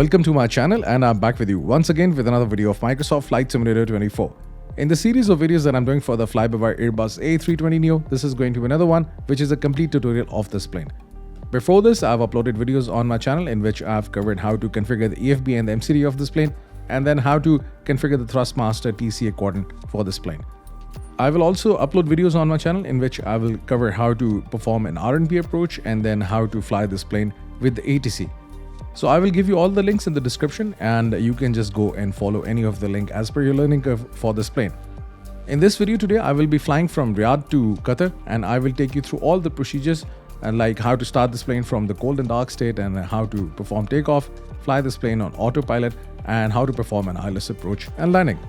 welcome to my channel, and I'm back with you once again with another video of Microsoft Flight Simulator 24. In the series of videos that I'm doing for the Flybywire Airbus A320 Neo, this is going to be another one which is a complete tutorial of this plane. Before this, I've uploaded videos on my channel in which I've covered how to configure the EFB and the MCDU of this plane, and then how to configure the Thrustmaster TCA quadrant for this plane. I will also upload videos on my channel in which I will cover how to perform an RNP approach and then how to fly this plane with the ATC. So I will give you all the links in the description, and you can just go and follow any of the link as per your learning curve for this plane. In this video today, I will be flying from Riyadh to Qatar, and I will take you through all the procedures and like how to start this plane from the cold and dark state, and how to perform takeoff, fly this plane on autopilot, and how to perform an ILS approach and landing.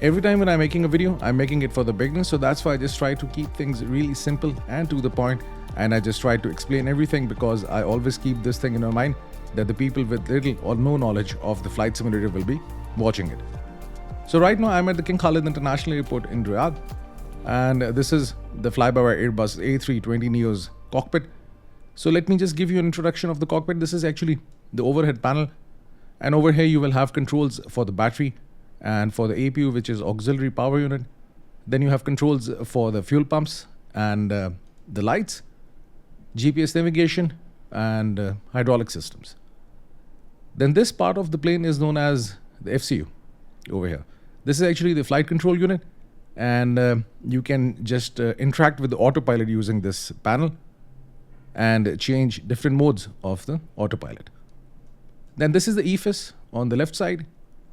Every time when I'm making a video, I'm making it for the beginners, so that's why I just try to keep things really simple and to the point, and I just try to explain everything because I always keep this thing in my mind that the people with little or no knowledge of the flight simulator will be watching it. So right now I'm at the King Khalid International Airport in Riyadh, and this is the Flybywire Airbus A320 Neo's cockpit. So let me just give you an introduction of the cockpit. This is actually the overhead panel, and over here you will have controls for the battery and for the APU, which is auxiliary power unit. Then you have controls for the fuel pumps and the lights, GPS navigation, and hydraulic systems. Then this part of the plane is known as the FCU over here. This is actually the flight control unit, and you can just interact with the autopilot using this panel and change different modes of the autopilot. Then this is the EFIS on the left side,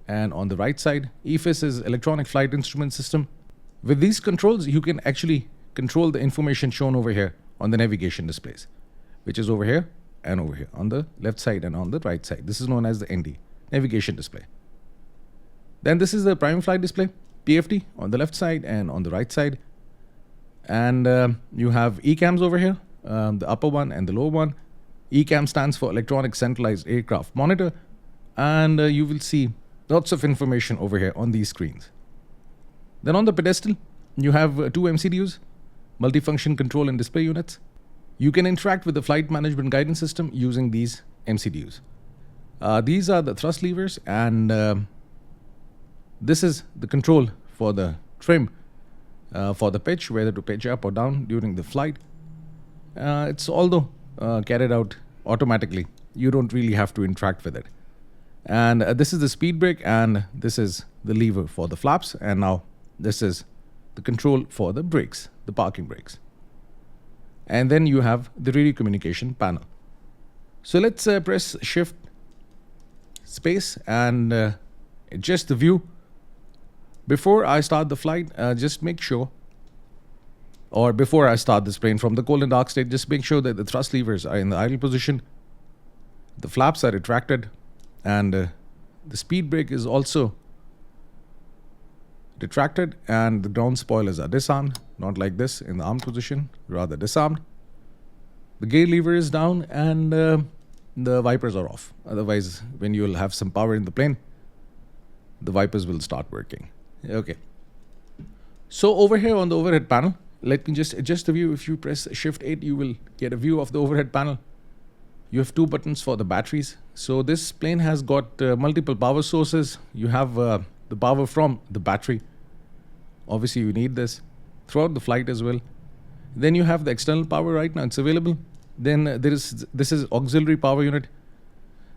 and on the right side, EFIS is Electronic Flight Instrument System. With these controls, you can actually control the information shown over here on the navigation displays, which is over here and over here on the left side and on the right side. This is known as the ND, navigation display. Then this is the prime flight display, PFD, on the left side and on the right side. And you have ECAMs over here, the upper one and the lower one. ECAM stands for Electronic Centralized Aircraft Monitor, and you will see lots of information over here on these screens. Then on the pedestal, you have two MCDUs, multifunction control and display units. You can interact with the flight management guidance system using these MCDUs. These are the thrust levers, and this is the control for the trim, for the pitch, whether to pitch up or down during the flight. It's although carried out automatically, you don't really have to interact with it. And this is the speed brake, and this is the lever for the flaps, and now this is the control for the brakes, the parking brakes. And then you have the radio communication panel. So let's press shift space and adjust the view. Before I start the flight, just make sure, or before I start this plane from the cold and dark state, just make sure that the thrust levers are in the idle position, the flaps are retracted, and the speed brake is also retracted, and the ground spoilers are disarmed, not like this in the armed position, rather disarmed. The gear lever is down, and the wipers are off. Otherwise, when you will have some power in the plane, the wipers will start working. Okay. So over here on the overhead panel, let me just adjust the view. If you press shift 8, you will get a view of the overhead panel. You have two buttons for the batteries. So this plane has got multiple power sources. You have the power from the battery. Obviously, you need this throughout the flight as well. Then you have the external power. Right now it's available. Then this is auxiliary power unit.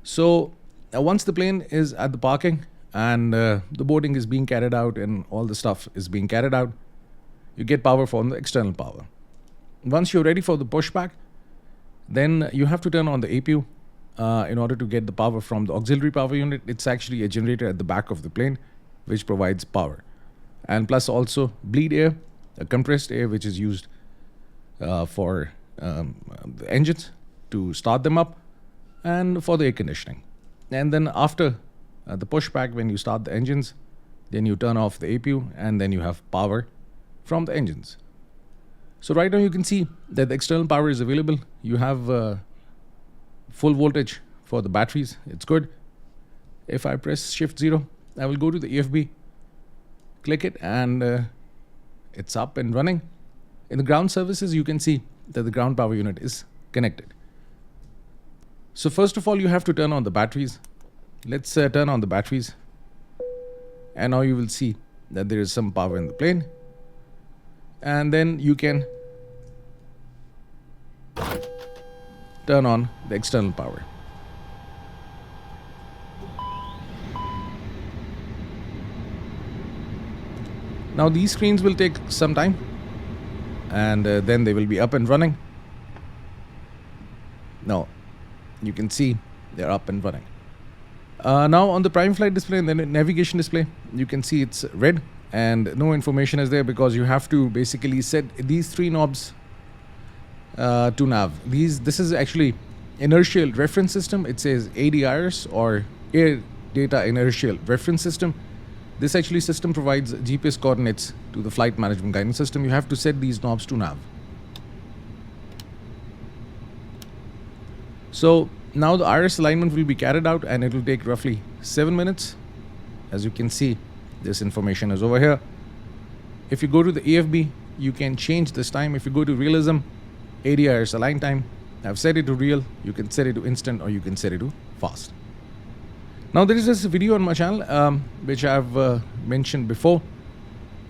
So once the plane is at the parking and the boarding is being carried out and all the stuff is being carried out, you get power from the external power. Once you're ready for the pushback, then you have to turn on the APU in order to get the power from the auxiliary power unit. It's actually a generator at the back of the plane which provides power, and plus also bleed air, a compressed air which is used for the engines to start them up, and for the air conditioning. And then after the pushback, when you start the engines, then you turn off the APU, and then you have power from the engines. So right now you can see that the external power is available. You have full voltage for the batteries. It's good. If I press shift 0, I will go to the EFB, click it, and it's up and running. In the ground services, you can see that the ground power unit is connected. So first of all, you have to turn on the batteries. Let's turn on the batteries, and now you will see that there is some power in the plane, and then you can turn on the external power. Now these screens will take some time, and then they will be up and running. Now you can see they're up and running. Now on the prime flight display and the navigation display, you can see it's red and no information is there because you have to basically set these three knobs to nav. This is actually inertial reference system. It says ADIRS or Air Data Inertial Reference System. This actually system provides GPS coordinates to the flight management guidance system. You have to set these knobs to nav. So now the iris alignment will be carried out and it will take roughly 7 minutes. As you can see, this information is over here. If you go to the AFB, you can change this time. If you go to realism, ADIRS align time, I've set it to real. You can set it to instant or you can set it to fast. Now there is this video on my channel which I've mentioned before.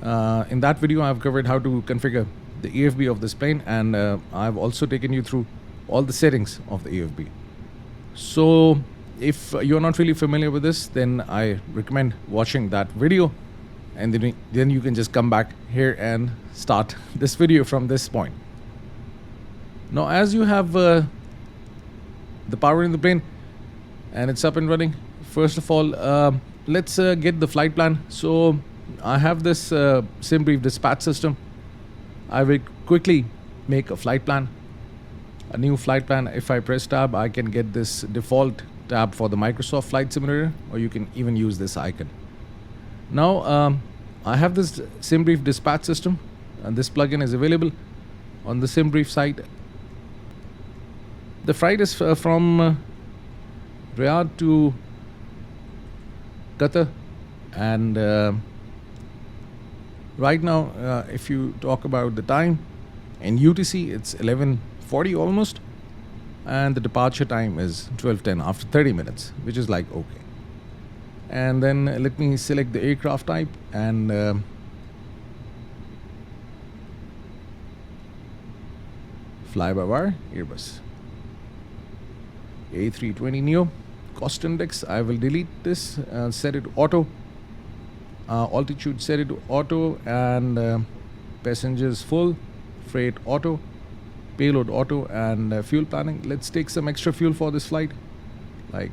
In that video I've covered how to configure the AFB of this plane, and I've also taken you through all the settings of the AFB. So if you're not really familiar with this, then I recommend watching that video, and then you can just come back here and start this video from this point. Now as you have the power in the plane and it's up and running, first of all, let's get the flight plan. So I have this Simbrief dispatch system. I will quickly make a flight plan, a new flight plan. If I press tab, I can get this default tab for the Microsoft Flight Simulator, or you can even use this icon. Now I have this Simbrief dispatch system, and this plugin is available on the Simbrief site. The flight is from Riyadh to Qatar, and right now if you talk about the time in UTC, it's 11:40 almost, and the departure time is 12:10 after 30 minutes, which is like okay. And then let me select the aircraft type, and Flybywire Airbus A320 Neo. Cost index, I will delete this, set it to auto. Altitude, set it to auto, and passengers full, freight auto, payload auto, and fuel planning. Let's take some extra fuel for this flight, like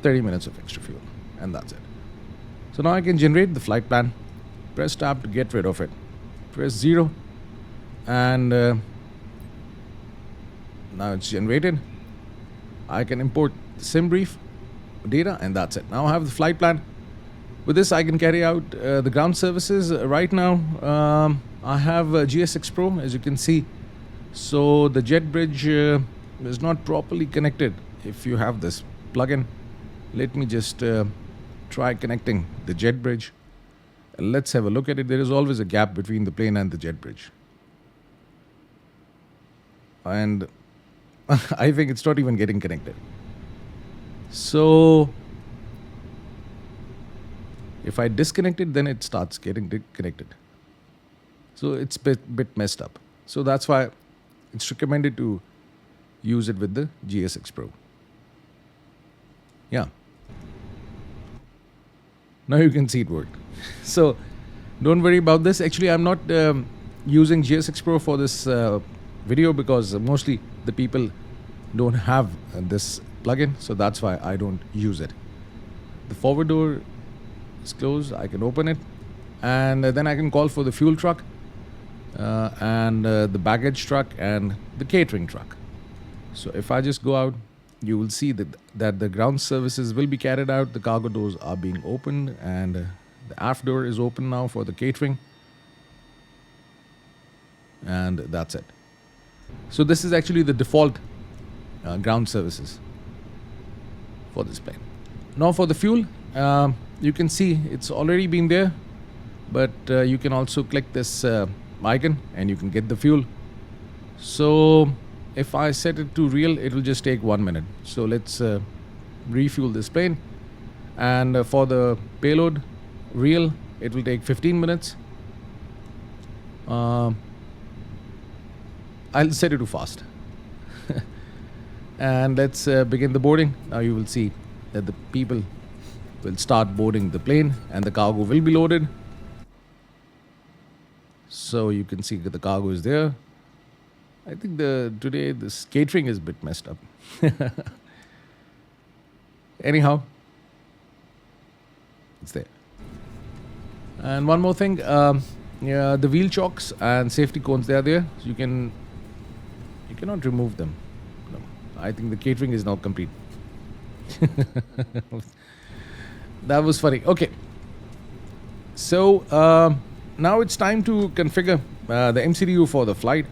30 minutes of extra fuel, and that's it. So now I can generate the flight plan. Press tab to get rid of it. Press 0, and now it's generated. I can import the Simbrief data, and that's it. Now I have the flight plan. With this I can carry out the ground services. Right now I have GSX Pro, as you can see. So the jet bridge is not properly connected. If you have this plugin, let me just try connecting the jet bridge. Let's have a look at it. There is always a gap between the plane and the jet bridge, and I think it's not even getting connected. So if I disconnect it, then it starts getting connected. So it's a bit messed up. So that's why it's recommended to use it with the GSX Pro. Yeah. Now you can see it worked. So don't worry about this. Actually, I'm not using GSX Pro for this video because mostly the people don't have this plugin, so that's why I don't use it. The forward door is closed. I can open it, and then I can call for the fuel truck and the baggage truck and the catering truck. So if I just go out, you will see that the ground services will be carried out. The cargo doors are being opened, and the aft door is open now for the catering, and that's it. So this is actually the default ground services for this plane. Now for the fuel, you can see it's already been there, but you can also click this icon and you can get the fuel. So if I set it to real, it will just take 1 minute. So let's refuel this plane. And for the payload real, it will take 15 minutes. I'll set it to fast. And let's begin the boarding. Now you will see that the people will start boarding the plane and the cargo will be loaded. So you can see that the cargo is there. I think today this catering is a bit messed up. Anyhow, it's there. And one more thing, yeah, the wheel chocks and safety cones, they are there. So you cannot remove them. No. I think the catering is now complete. That was funny. Okay. So now it's time to configure the MCDU for the flight.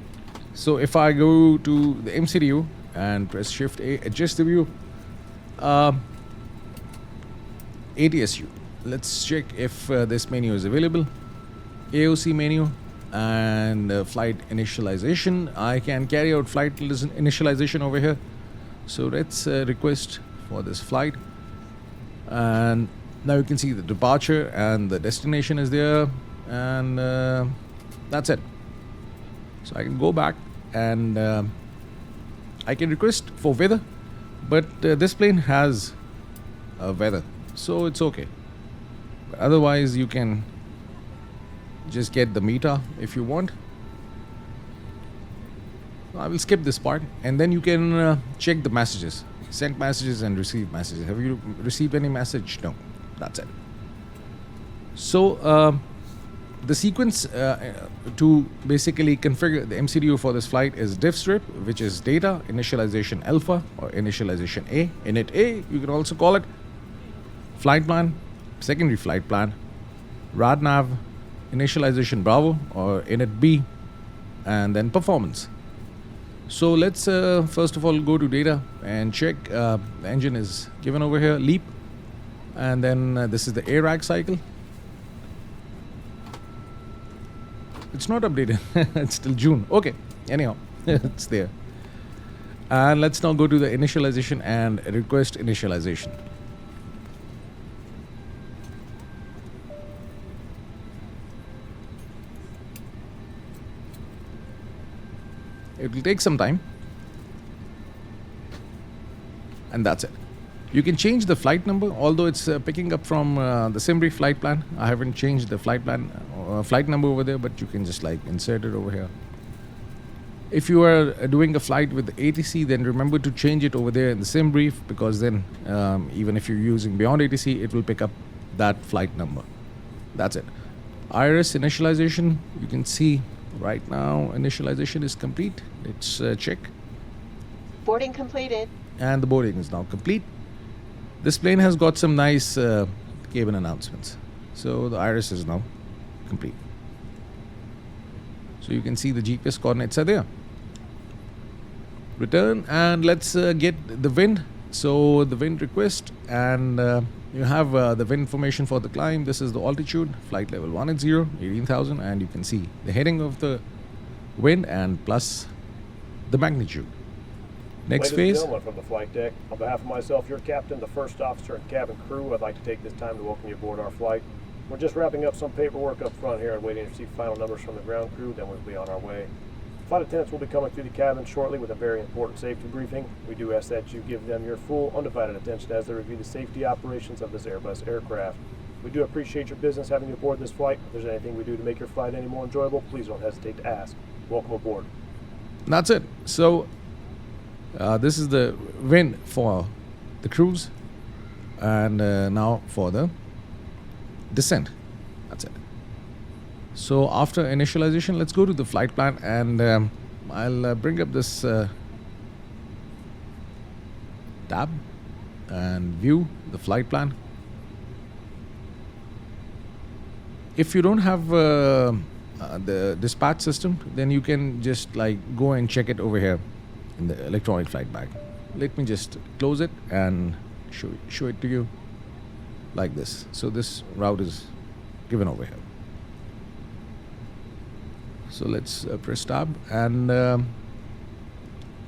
So if I go to the MCDU and press Shift A, adjust the view, ATSU. Let's check if this menu is available. AOC menu and flight initialization. I can carry out flight initialization over here. So let's request for this flight. And now you can see the departure and the destination is there. And that's it. So I can go back and I can request for weather. But this plane has weather. So it's okay. But otherwise, you can just get the META if you want. I will skip this part and then you can check the messages. Send messages and receive messages. Have you received any message? No. That's it. So the sequence to basically configure the MCDU for this flight is diff strip, which is data, initialization alpha or initialization A. Init A, you can also call it. Flight plan, secondary flight plan, RadNav, initialization Bravo or init B, and then performance. So let's first of all go to data and check the engine is given over here, LEAP, and then this is the ARAG cycle. It's not updated. It's still June. Okay, anyhow, it's there. And let's now go to the initialization and request initialization. It will take some time. And that's it. You can change the flight number, although it's picking up from the Simbrief flight plan. I haven't changed the flight plan flight number over there, but you can just like insert it over here. If you are doing a flight with the ATC, then remember to change it over there in the Simbrief, because then even if you're using beyond ATC, it will pick up that flight number. That's it. Iris initialization, you can see right now initialization is complete. Let's check. Boarding completed. And the boarding is now complete. This plane has got some nice cabin announcements. So the iris is now complete. So you can see the GPS coordinates are there. Return and let's get the wind. So the wind request, and you have the wind information for the climb. This is the altitude, flight level 180, 18,000, and you can see the heading of the wind and plus the magnitude. Next Ladies phase. and gentlemen from the flight deck, on behalf of myself, your captain, the first officer, and cabin crew, I'd like to take this time to welcome you aboard our flight. We're just wrapping up some paperwork up front here and waiting to receive final numbers from the ground crew, then we'll be on our way. Flight attendants will be coming through the cabin shortly with a very important safety briefing. We do ask that you give them your full, undivided attention as they review the safety operations of this Airbus aircraft. We do appreciate your business having you aboard this flight. If there's anything we do to make your flight any more enjoyable, please don't hesitate to ask. Welcome aboard. That's it. So this is the wind for the cruise, and now for the descent. That's it. So after initialization, let's go to the flight plan, and I'll bring up this tab and view the flight plan. If you don't have the dispatch system, then you can just like go and check it over here in the electronic flight bag. Let me just close it and show it to you like this. So this route is given over here. So let's press tab and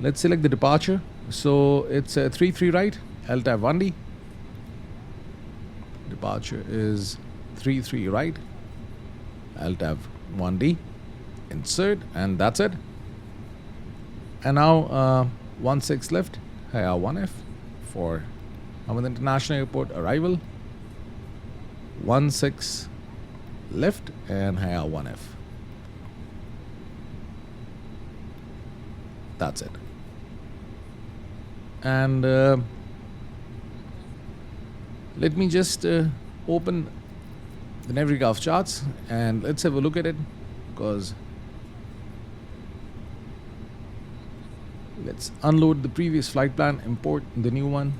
let's select the departure. So it's 33 right, LTAP 1D. departure is 33 right. I'll tap 1D, insert, and that's it. And now 16 left, IR 1F for Ahmed International Airport arrival. 16 left and IR 1F. That's it. And let me just open the Navigraph charts and let's have a look at it, because let's unload the previous flight plan, import the new one,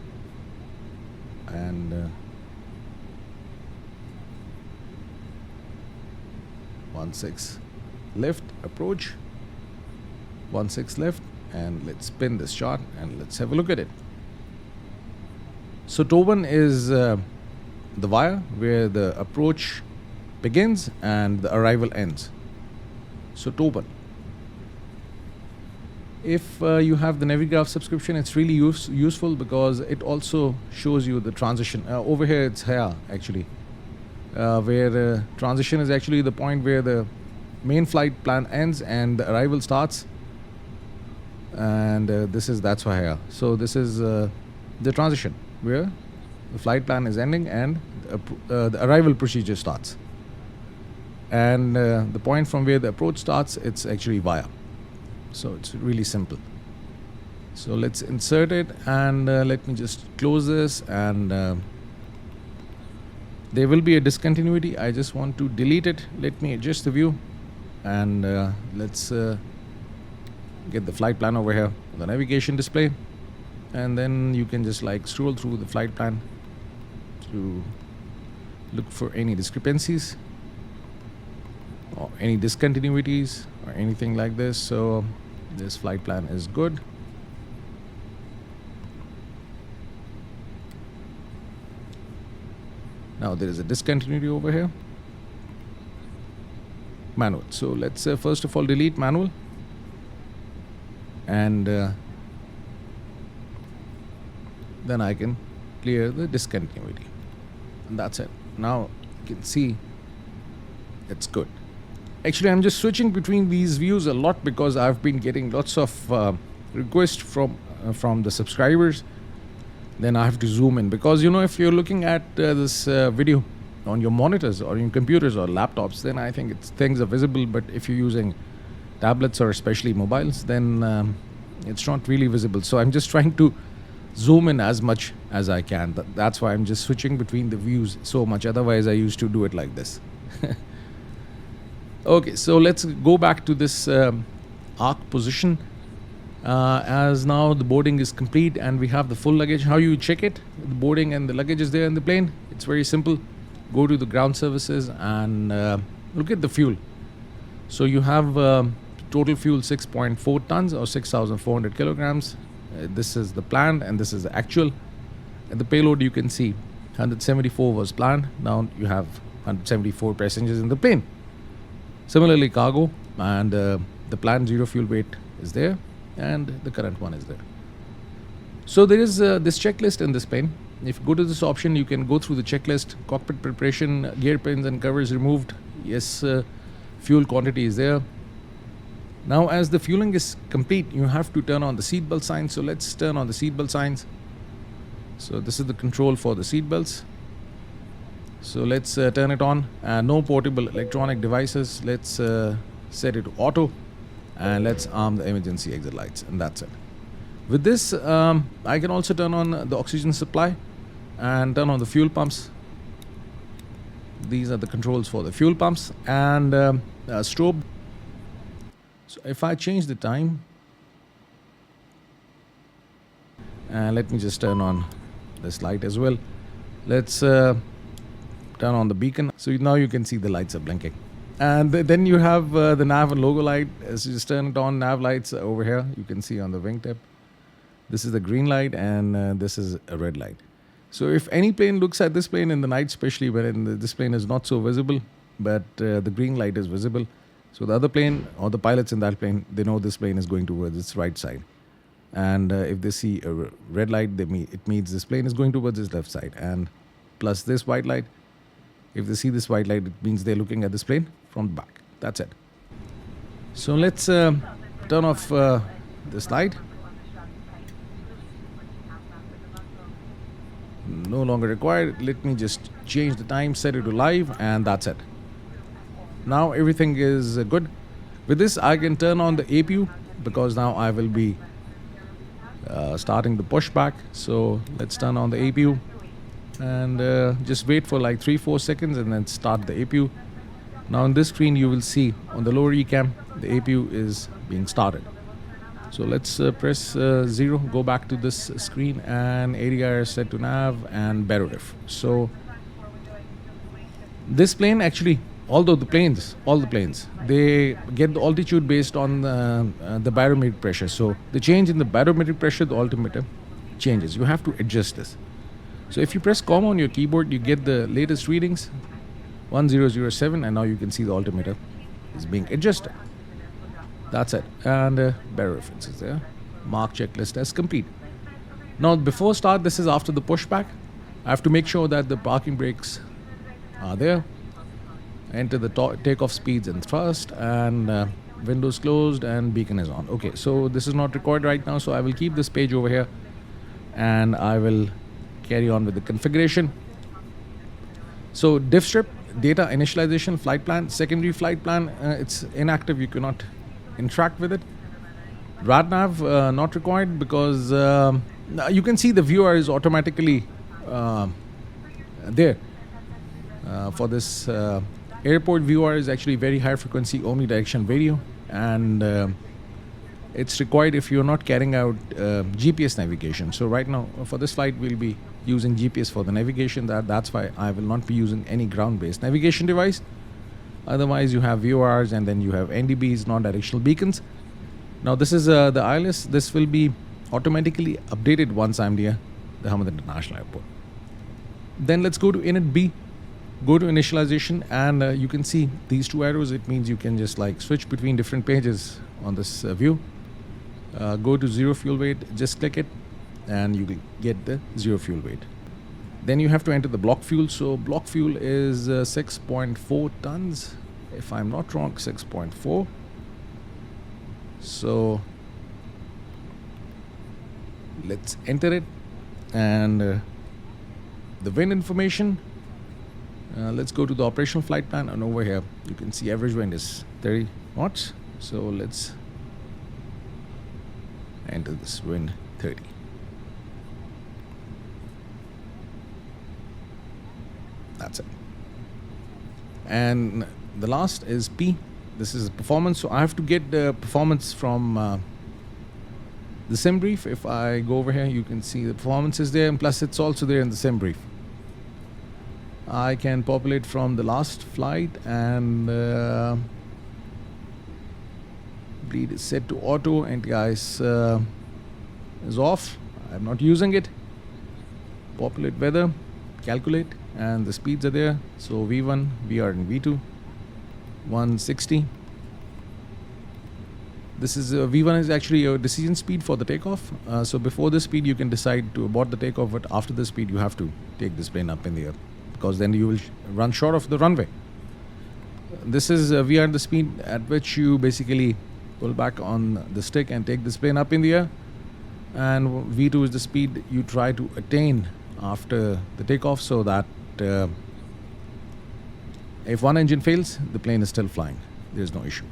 and 16 left approach, 16 left, and let's spin this chart and let's have a look at it. So Toban is the wire where the approach begins and the arrival ends. So Toban. If you have the Navigraph subscription, it's really useful because it also shows you the transition. Over here it's here actually, where transition is actually the point where the main flight plan ends and the arrival starts. And that's why here. So this is the transition where the flight plan is ending and the arrival procedure starts. And the point from where the approach starts, it's actually via. So it's really simple. So let's insert it and let me just close this, and there will be a discontinuity. I just want to delete it. Let me adjust the view and let's get the flight plan over here, the navigation display, and then you can just like scroll through the flight plan to look for any discrepancies or any discontinuities or anything like this. So this flight plan is good. Now there is a discontinuity over here. Manual. So let's first of all delete manual, and then I can clear the discontinuity, and that's it. Now you can see it's good. Actually, I'm just switching between these views a lot because I've been getting lots of requests from the subscribers. Then I have to zoom in because, you know, if you're looking at this video on your monitors or in computers or laptops, then I think things are visible. But if you're using tablets or especially mobiles, then it's not really visible. So I'm just trying to zoom in as much as I can. That's why I'm just switching between the views so much. Otherwise, I used to do it like this. Okay, so let's go back to this arc position. As now the boarding is complete and we have the full luggage. How you check it? The boarding and the luggage is there in the plane. It's very simple. Go to the ground services and look at the fuel. So you have total fuel 6.4 tons or 6,400 kilograms. This is the planned and this is the actual. And the payload you can see 174 was planned. Now you have 174 passengers in the plane. Similarly, cargo and the planned zero fuel weight is there, and the current one is there. So there is this checklist in this plane. If you go to this option, you can go through the checklist. Cockpit preparation, gear pins and covers removed. Yes, fuel quantity is there. Now, as the fueling is complete, you have to turn on the seatbelt signs. So let's turn on the seatbelt signs. So this is the control for the seatbelts. So let's turn it on. No portable electronic devices. Let's set it to auto, and let's arm the emergency exit lights, and that's it. With this, I can also turn on the oxygen supply and turn on the fuel pumps. These are the controls for the fuel pumps and strobe. So if I change the time, and let me just turn on this light as well. Let's turn on the beacon. So now you can see the lights are blinking. And then you have the nav and logo light. As you just turn it on, nav lights over here. You can see on the wingtip. This is the green light and this is a red light. So if any plane looks at this plane in the night, especially when this plane is not so visible, but the green light is visible. So the other plane or the pilots in that plane, they know this plane is going towards its right side. And if they see a red light, it means this plane is going towards its left side. And plus this white light. If they see this white light, it means they're looking at this plane from the back. That's it. So let's turn off this light. No longer required. Let me just change the time, set it to live, and that's it. Now everything is good. With this, I can turn on the APU because now I will be starting the pushback. So let's turn on the APU and just wait for like 3-4 seconds and then start the APU. Now on this screen you will see on the lower ECAM the APU is being started. So let's press 0, go back to this screen, and ADI is set to nav and BaroRef. So this plane actually, all the planes, they get the altitude based on the barometric pressure. So the change in the barometric pressure, the altimeter changes. You have to adjust this. So if you press comma on your keyboard, you get the latest readings, 1007, and now you can see the altimeter is being adjusted. That's it. And baro references there. Mark checklist as complete. Now before start, this is after the pushback. I have to make sure that the parking brakes are there. Enter the takeoff speeds and thrust, and windows closed and beacon is on. Okay, so this is not recorded right now, so I will keep this page over here and I will carry on with the configuration. So diff strip, data initialization, flight plan, secondary flight plan, it's inactive, you cannot interact with it. RadNav not required because you can see the viewer is automatically there for this airport viewer is actually very high frequency omnidirectional radio, and it's required if you're not carrying out GPS navigation. So right now for this flight we'll be using GPS for the navigation. That's why I will not be using any ground-based navigation device. Otherwise you have VORs and then you have NDBs, non-directional beacons. Now this is the ILS. This will be automatically updated once I'm near the Hamad International Airport. Then let's go to init B. Go to initialization, and you can see these two arrows. It means you can just like switch between different pages on this view. Go to zero fuel weight, just click it and you will get the zero fuel weight. Then you have to enter the block fuel. So block fuel is 6.4 tons, if I'm not wrong, 6.4. So let's enter it, and the wind information. Let's go to the operational flight plan, and over here you can see average wind is 30 knots. So let's enter this wind 30. That's it. And the last is P. This is performance. So I have to get the performance from the Simbrief. If I go over here, you can see the performance is there, and plus it's also there in the Simbrief. I can populate from the last flight, and bleed is set to auto, anti-ice is off. I'm not using it. Populate weather, calculate, and the speeds are there. So V1, VR, and V2, 160. This is V1 is actually a decision speed for the takeoff. So before this speed you can decide to abort the takeoff, but after the speed you have to take this plane up in the air, because then you will run short of the runway. This is VR, the speed at which you basically pull back on the stick and take this plane up in the air, and V2 is the speed you try to attain after the takeoff, so that if one engine fails, the plane is still flying. There is no issue.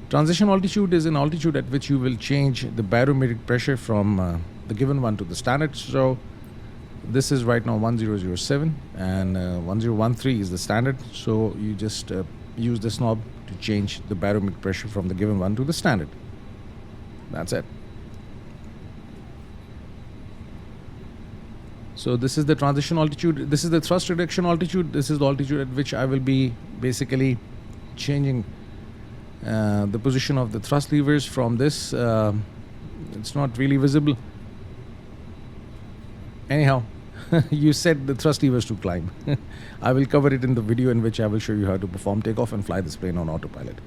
Transition altitude is an altitude at which you will change the barometric pressure from the given one to the standard. So this is right now 1007, and 1013 is the standard. So you just use this knob to change the barometric pressure from the given one to the standard. That's it. So this is the transition altitude. This is the thrust reduction altitude. This is the altitude at which I will be basically changing the position of the thrust levers from this. It's not really visible. Anyhow, you set the thrust levers to climb. I will cover it in the video in which I will show you how to perform takeoff and fly this plane on autopilot.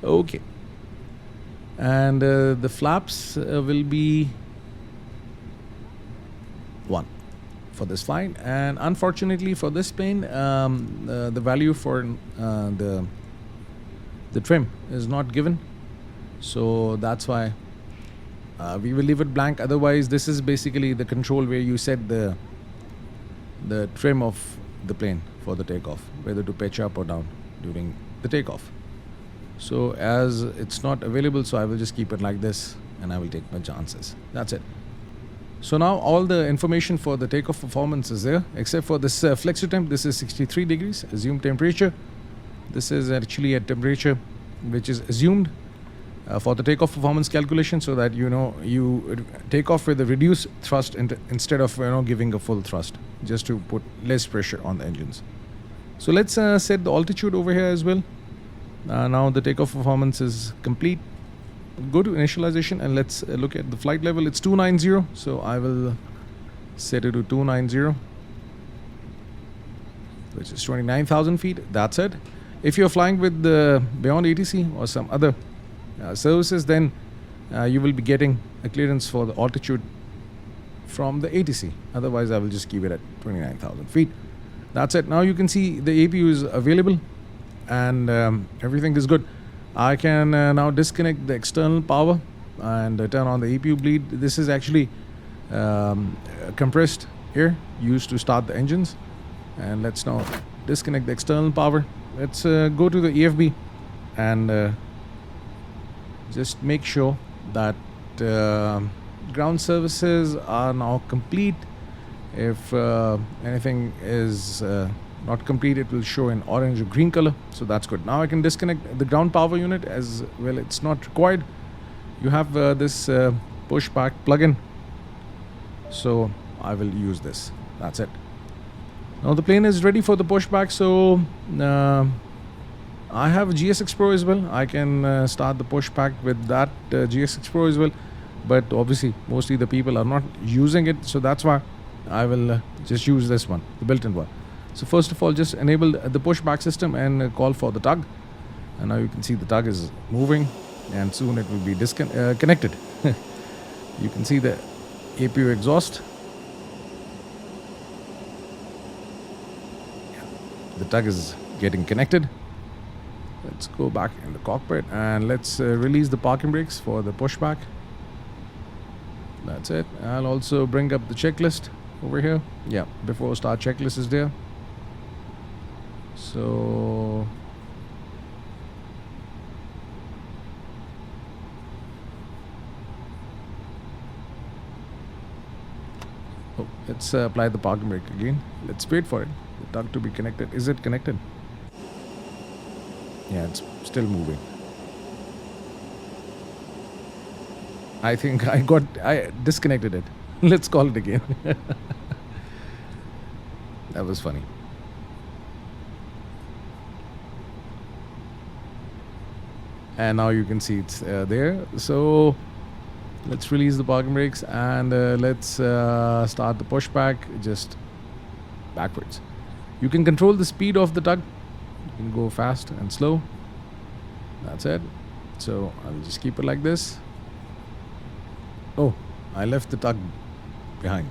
Okay. And the flaps will be 1. for this flight. And unfortunately for this plane, the value for the trim is not given, so that's why we will leave it blank. Otherwise, this is basically the control where you set the trim of the plane for the takeoff, whether to pitch up or down during the takeoff. So as it's not available, so I will just keep it like this and I will take my chances. That's it. So now all the information for the takeoff performance is there, except for this flexi temp. This is 63 degrees assumed temperature. This is actually a temperature which is assumed for the takeoff performance calculation, so that you take off with a reduced thrust instead of giving a full thrust, just to put less pressure on the engines. So let's set the altitude over here as well. Now the takeoff performance is complete. Go to initialization and let's look at the flight level. It's 290, so I will set it to 290, which is 29,000 feet. That's it. If you're flying with the Beyond ATC or some other services, then you will be getting a clearance for the altitude from the ATC. Otherwise, I will just keep it at 29,000 feet. That's it. Now you can see the APU is available and everything is good. I can now disconnect the external power and turn on the APU bleed. This is actually compressed air used to start the engines. And let's now disconnect the external power. Let's go to the EFB and just make sure that ground services are now complete. If anything is not complete, it will show in orange or green color, so that's good. Now I can disconnect the ground power unit as well. It's not required. You have this pushback plugin, so I will use this. That's it. Now the plane is ready for the pushback, so I have a GSX Pro as well. I can start the pushback with that GSX Pro as well, but obviously mostly the people are not using it, so that's why I will just use this one, the built-in one. So first of all, just enable the pushback system and call for the tug. And now you can see the tug is moving, and soon it will be connected. You can see the APU exhaust. The tug is getting connected. Let's go back in the cockpit and let's release the parking brakes for the pushback. That's it. I'll also bring up the checklist over here. Yeah, before start checklist is there. So let's apply the parking brake again. Let's wait for it, the tug to be connected. Is it connected? Yeah, it's still moving. I think I disconnected it. Let's call it again. That was funny. And now you can see it's there. So let's release the parking brakes and let's start the pushback just backwards. You can control the speed of the tug. You can go fast and slow. That's it. So I'll just keep it like this. Oh, I left the tug behind.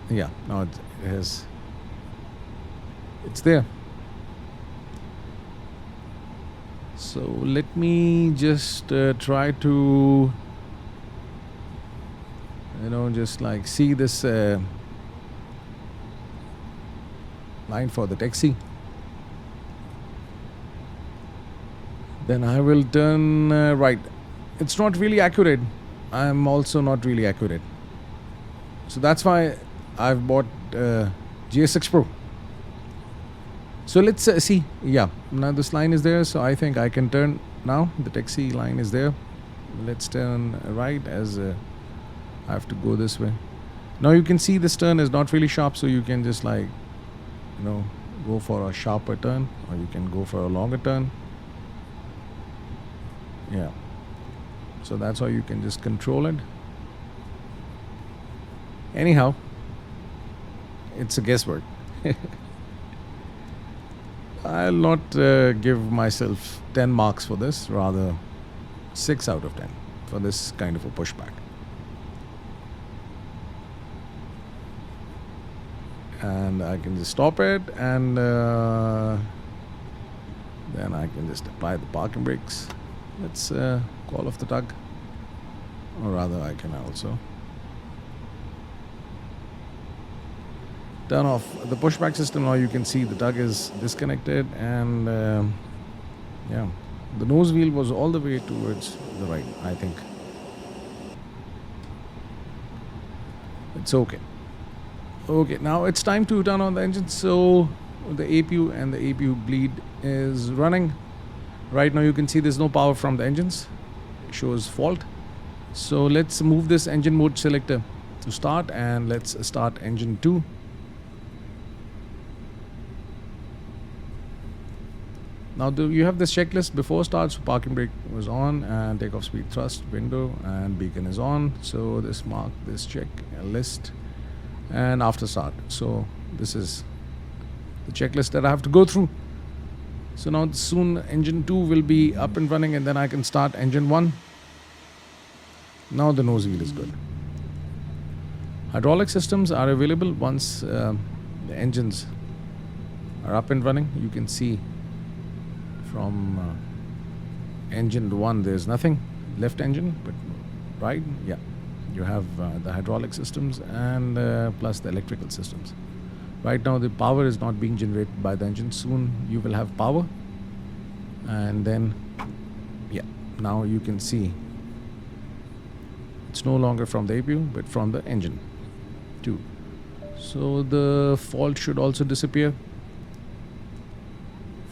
Yeah, now it has. It's there. So let me just try to, just like see this line for the taxi. Then I will turn right. It's not really accurate. I'm also not really accurate. So that's why I've bought GSX Pro. So let's see. Yeah, now this line is there, so I think I can turn now. The taxi line is there. Let's turn right as I have to go this way. Now you can see this turn is not really sharp, so you can just like, go for a sharper turn, or you can go for a longer turn. Yeah. So that's how you can just control it. Anyhow, it's a guesswork. I'll not give myself 10 marks for this, rather 6 out of 10 for this kind of a pushback. And I can just stop it, and then I can just apply the parking brakes. Let's call off the tug, or rather I can also turn off the pushback system. Now you can see the tug is disconnected, and yeah, the nose wheel was all the way towards the right, I think. It's okay. Okay, now it's time to turn on the engine. So the APU and the APU bleed is running. Right now you can see there's no power from the engines. It shows fault. So let's move this engine mode selector to start, and let's start engine 2. Now you have this checklist before start. So parking brake was on, and takeoff speed, thrust, window, and beacon is on. So this mark, this check, list, and after start. So this is the checklist that I have to go through. So now soon engine 2 will be up and running, and then I can start engine 1. Now the nose wheel is good. Hydraulic systems are available once the engines are up and running. You can see from engine 1 there's nothing. Left engine, but right, yeah. You have the hydraulic systems and plus the electrical systems. Right now the power is not being generated by the engine. Soon you will have power, and then yeah, now you can see it's no longer from the APU but from the engine 2. So the fault should also disappear.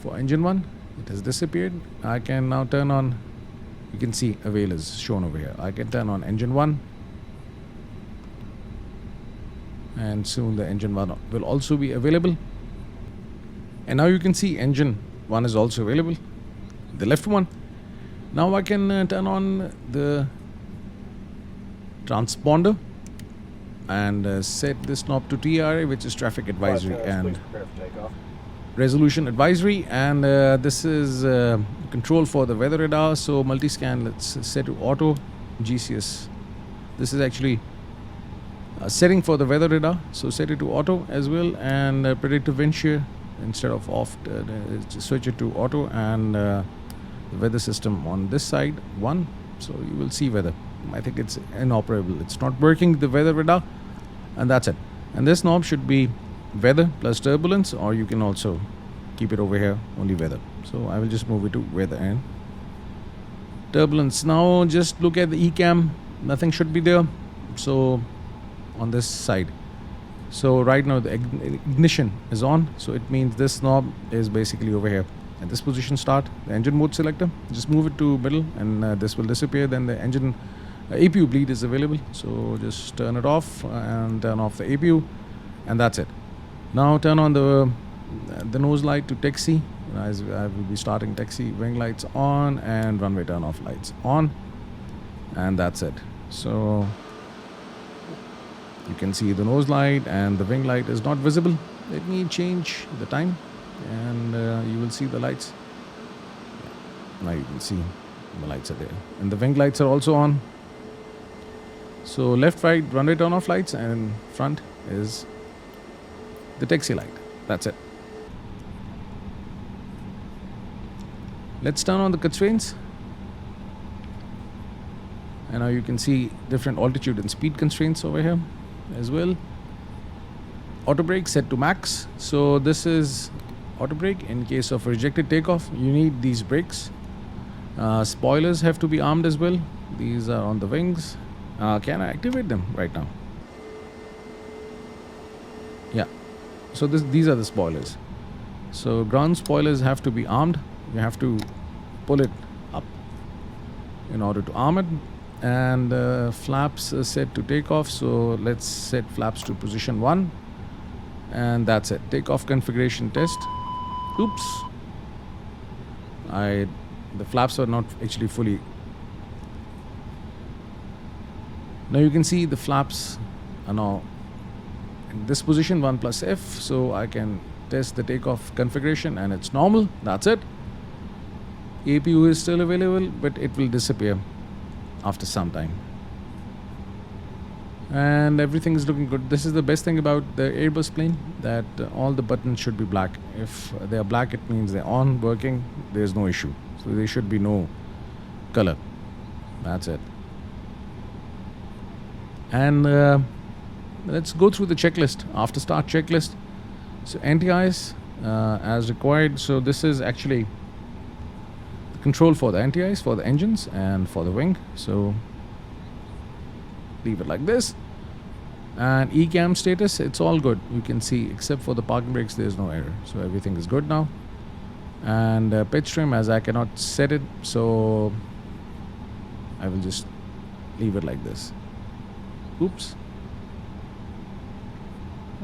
For engine 1 it has disappeared. I can now turn on, you can see avail is shown over here. I can turn on engine 1, and soon the engine 1 will also be available. And now you can see engine 1 is also available, the left one. Now I can turn on the transponder and set this knob to TRA, which is traffic advisory, and Prepare for takeoff. resolution advisory, and this is control for the weather radar. So multi-scan, let's set to auto. GCS, this is actually setting for the weather radar, so set it to auto as well. And predictive wind shear, instead of off, switch it to auto. And the weather system on this side 1, so you will see weather. I think it's inoperable, it's not working, the weather radar, and that's it. And this knob should be weather plus turbulence, or you can also keep it over here, only weather. So I will just move it to weather and turbulence. Now just look at the ECAM, nothing should be there. So on this side, so right now the ignition is on, so it means this knob is basically over here. At this position, start the engine mode selector, just move it to middle, and this will disappear. Then the engine APU bleed is available, so just turn it off and turn off the APU, and that's it. Now turn on the nose light to taxi. As I will be starting taxi, wing lights on and runway turn off lights on, and that's it. So you can see the nose light and the wing light is not visible. Let me change the time, and you will see the lights. Now you can see the lights are there, and the wing lights are also on. So left, right, runway turn off lights, and front is the taxi light. That's it. Let's turn on the constraints. And now you can see different altitude and speed constraints over here as well. Auto brake set to max. So this is auto brake. In case of rejected takeoff, you need these brakes. Spoilers have to be armed as well. These are on the wings. Can I activate them right now? Yeah. So these are the spoilers. So ground spoilers have to be armed. You have to pull it up in order to arm it. And flaps are set to takeoff. So let's set flaps to position 1. And that's it. Takeoff configuration test. Oops. The flaps are not actually fully. Now you can see the flaps are now in this position 1 plus F. So I can test the takeoff configuration, and it's normal. That's it. APU is still available, but it will disappear after some time. And everything is looking good. This is the best thing about the Airbus plane, that all the buttons should be black. If they are black, it means they're on, working, there's no issue. So there should be no color. That's it. And let's go through the checklist, after start checklist. So NTIs as required. So this is actually the control for the NTIs, for the engines and for the wing. So leave it like this. And ECAM status, it's all good. You can see, except for the parking brakes, there's no error. So everything is good now. And pitch trim, as I cannot set it, so I will just leave it like this. Oops.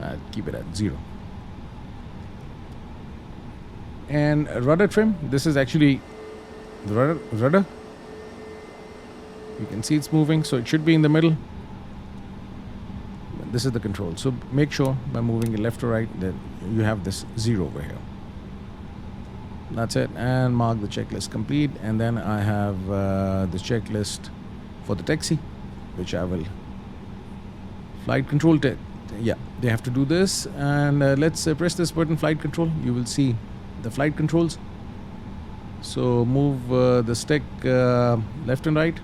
I'll keep it at 0. And rudder trim, this is actually the rudder. You can see it's moving, so it should be in the middle. This is the control. So make sure by moving it left or right that you have this 0 over here. That's it. And mark the checklist complete. And then I have the checklist for the taxi, which I will flight control. Yeah, they have to do this. And let's press this button, flight control. You will see the flight controls. So move the stick left and right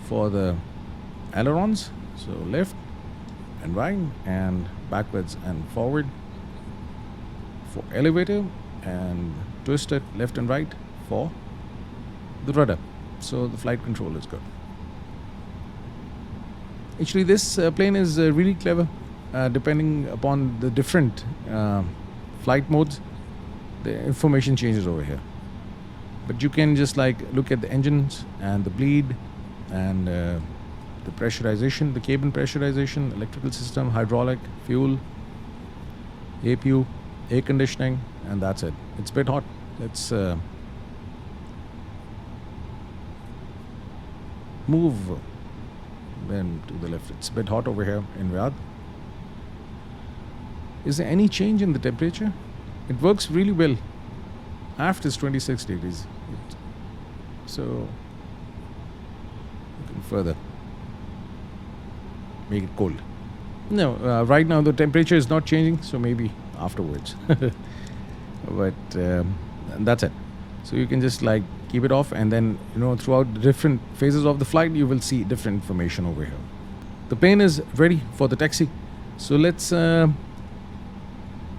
for the ailerons. So left and right and backwards and forward for elevator, and twist it left and right for the rudder. So the flight control is good. Actually, this plane is really clever. Depending upon the different flight modes, the information changes over here. But you can just like look at the engines and the bleed and the pressurization, the cabin pressurization, electrical system, hydraulic, fuel, APU, air conditioning, and that's it. It's a bit hot. Let's move then to the left. It's a bit hot over here in Riyadh. Is there any change in the temperature? It works really well. Aft is 26 degrees. So you can further make it cold. No, right now the temperature is not changing, so maybe afterwards. But that's it. So you can just like keep it off, and then throughout the different phases of the flight you will see different information over here. The plane is ready for the taxi. So let's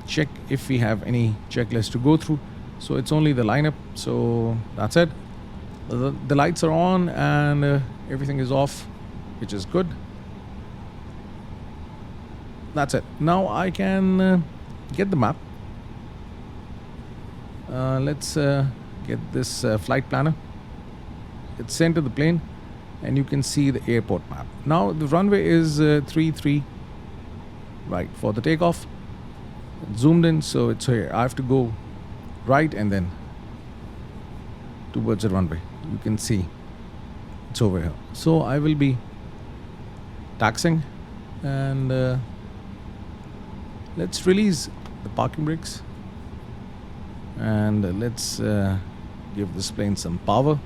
check if we have any checklist to go through. So it's only the lineup. So that's it. The lights are on and everything is off, which is good. That's it. Now I can get the map. Let's get this flight planner. It's sent to the plane and you can see the airport map. Now the runway is 33 right for the takeoff. It's zoomed in, so it's here. I have to go right and then towards the runway. You can see it's over here. So I will be taxing, and let's release the parking brakes, and let's give this plane some power.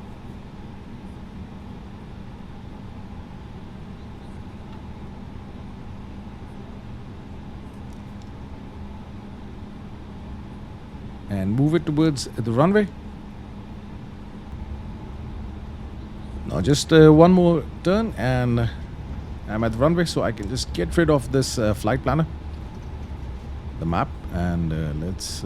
And move it towards the runway. Now just one more turn and I'm at the runway, so I can just get rid of this flight planner, the map, and let's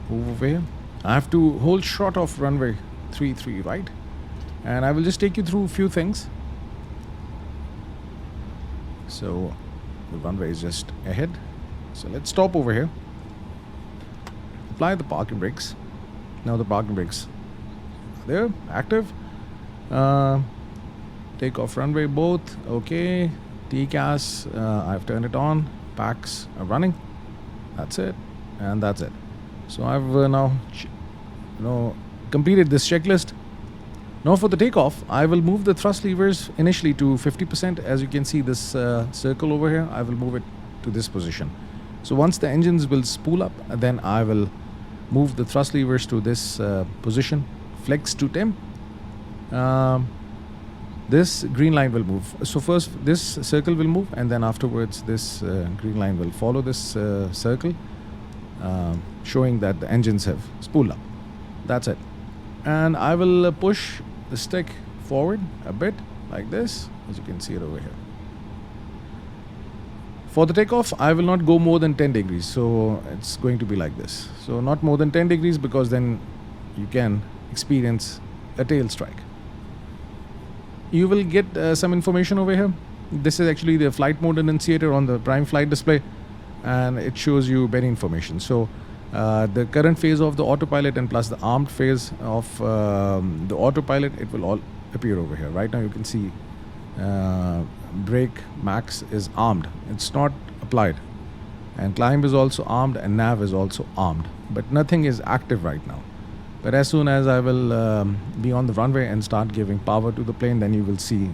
move over here. I have to hold short of runway 33 right, and I will just take you through a few things. So the runway is just ahead. So let's stop over here. Apply the parking brakes. Now the parking brakes are there, active. Take off runway both. Okay. TCAS, I've turned it on. Packs are running. That's it. And that's it. So I've now completed this checklist. Now for the takeoff, I will move the thrust levers initially to 50%. As you can see this circle over here, I will move it to this position. So once the engines will spool up, then I will move the thrust levers to this position, flex to temp, this green line will move. So first this circle will move, and then afterwards this green line will follow this circle, showing that the engines have spooled up. That's it. And I will push the stick forward a bit like this, as you can see it over here. For the takeoff, I will not go more than 10 degrees, so it's going to be like this. So not more than 10 degrees, because then you can experience a tail strike. You will get some information over here. This is actually the flight mode annunciator on the prime flight display, and it shows you many information. So the current phase of the autopilot and plus the armed phase of the autopilot, it will all appear over here. Right now you can see brake max is armed, it's not applied, and climb is also armed, and nav is also armed, but nothing is active right now. But as soon as I will be on the runway and start giving power to the plane, then you will see,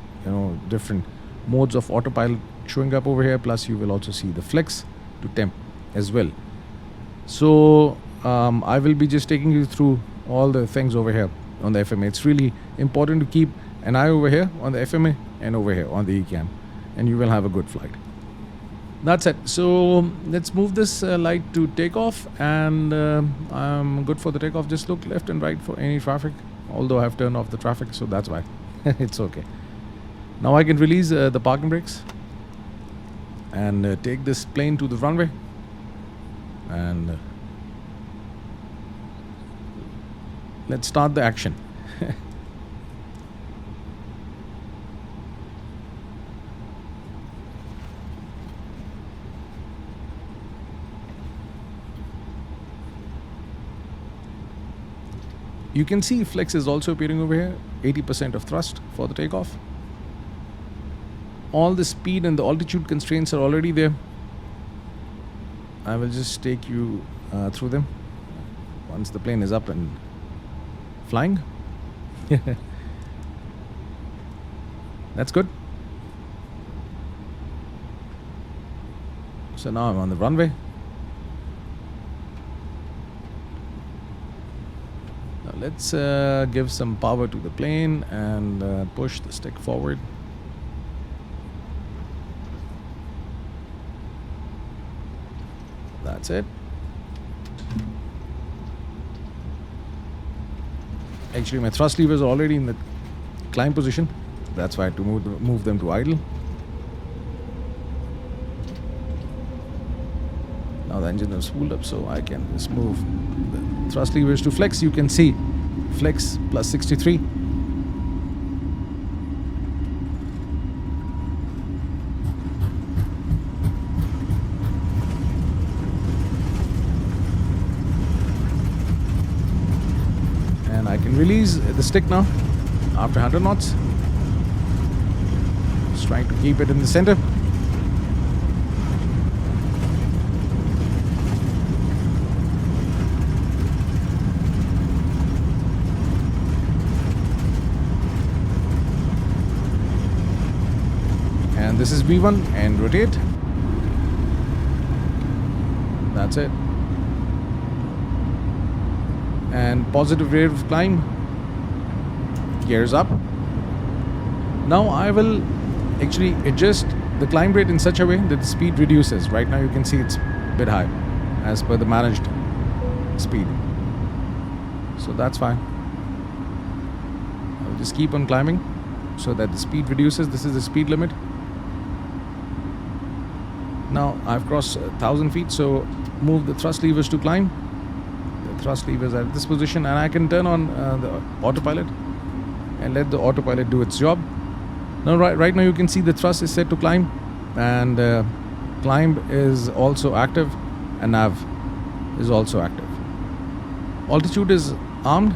different modes of autopilot showing up over here, plus you will also see the flex to temp as well. So I will be just taking you through all the things over here on the FMA. It's really important to keep an eye over here on the FMA and over here on the ECAM, and you will have a good flight. That's it. So let's move this light to takeoff, and I'm good for the takeoff. Just look left and right for any traffic, although I have turned off the traffic, so that's why. It's okay. Now I can release the parking brakes and take this plane to the runway, and let's start the action. You can see flex is also appearing over here, 80% of thrust for the takeoff. All the speed and the altitude constraints are already there. I will just take you through them once the plane is up and flying. That's good. So now I'm on the runway. Now let's give some power to the plane and push the stick forward. That's it. Actually, my thrust levers are already in the climb position. That's why I had to move them to idle. Now the engine is spooled up, so I can just move the thrust levers to flex. You can see flex plus 63. And I can release the stick now after 100 knots. Just trying to keep it in the center. And this is V1 and rotate. That's it. And positive rate of climb. Gears up. Now I will actually adjust the climb rate in such a way that the speed reduces. Right now you can see it's a bit high as per the managed speed. So that's fine. I will just keep on climbing so that the speed reduces. This is the speed limit. Now I've crossed 1,000 feet, so move the thrust levers to climb. The thrust levers are at this position, and I can turn on the autopilot and let the autopilot do its job. Now right now you can see the thrust is set to climb, and climb is also active, and nav is also active. Altitude is armed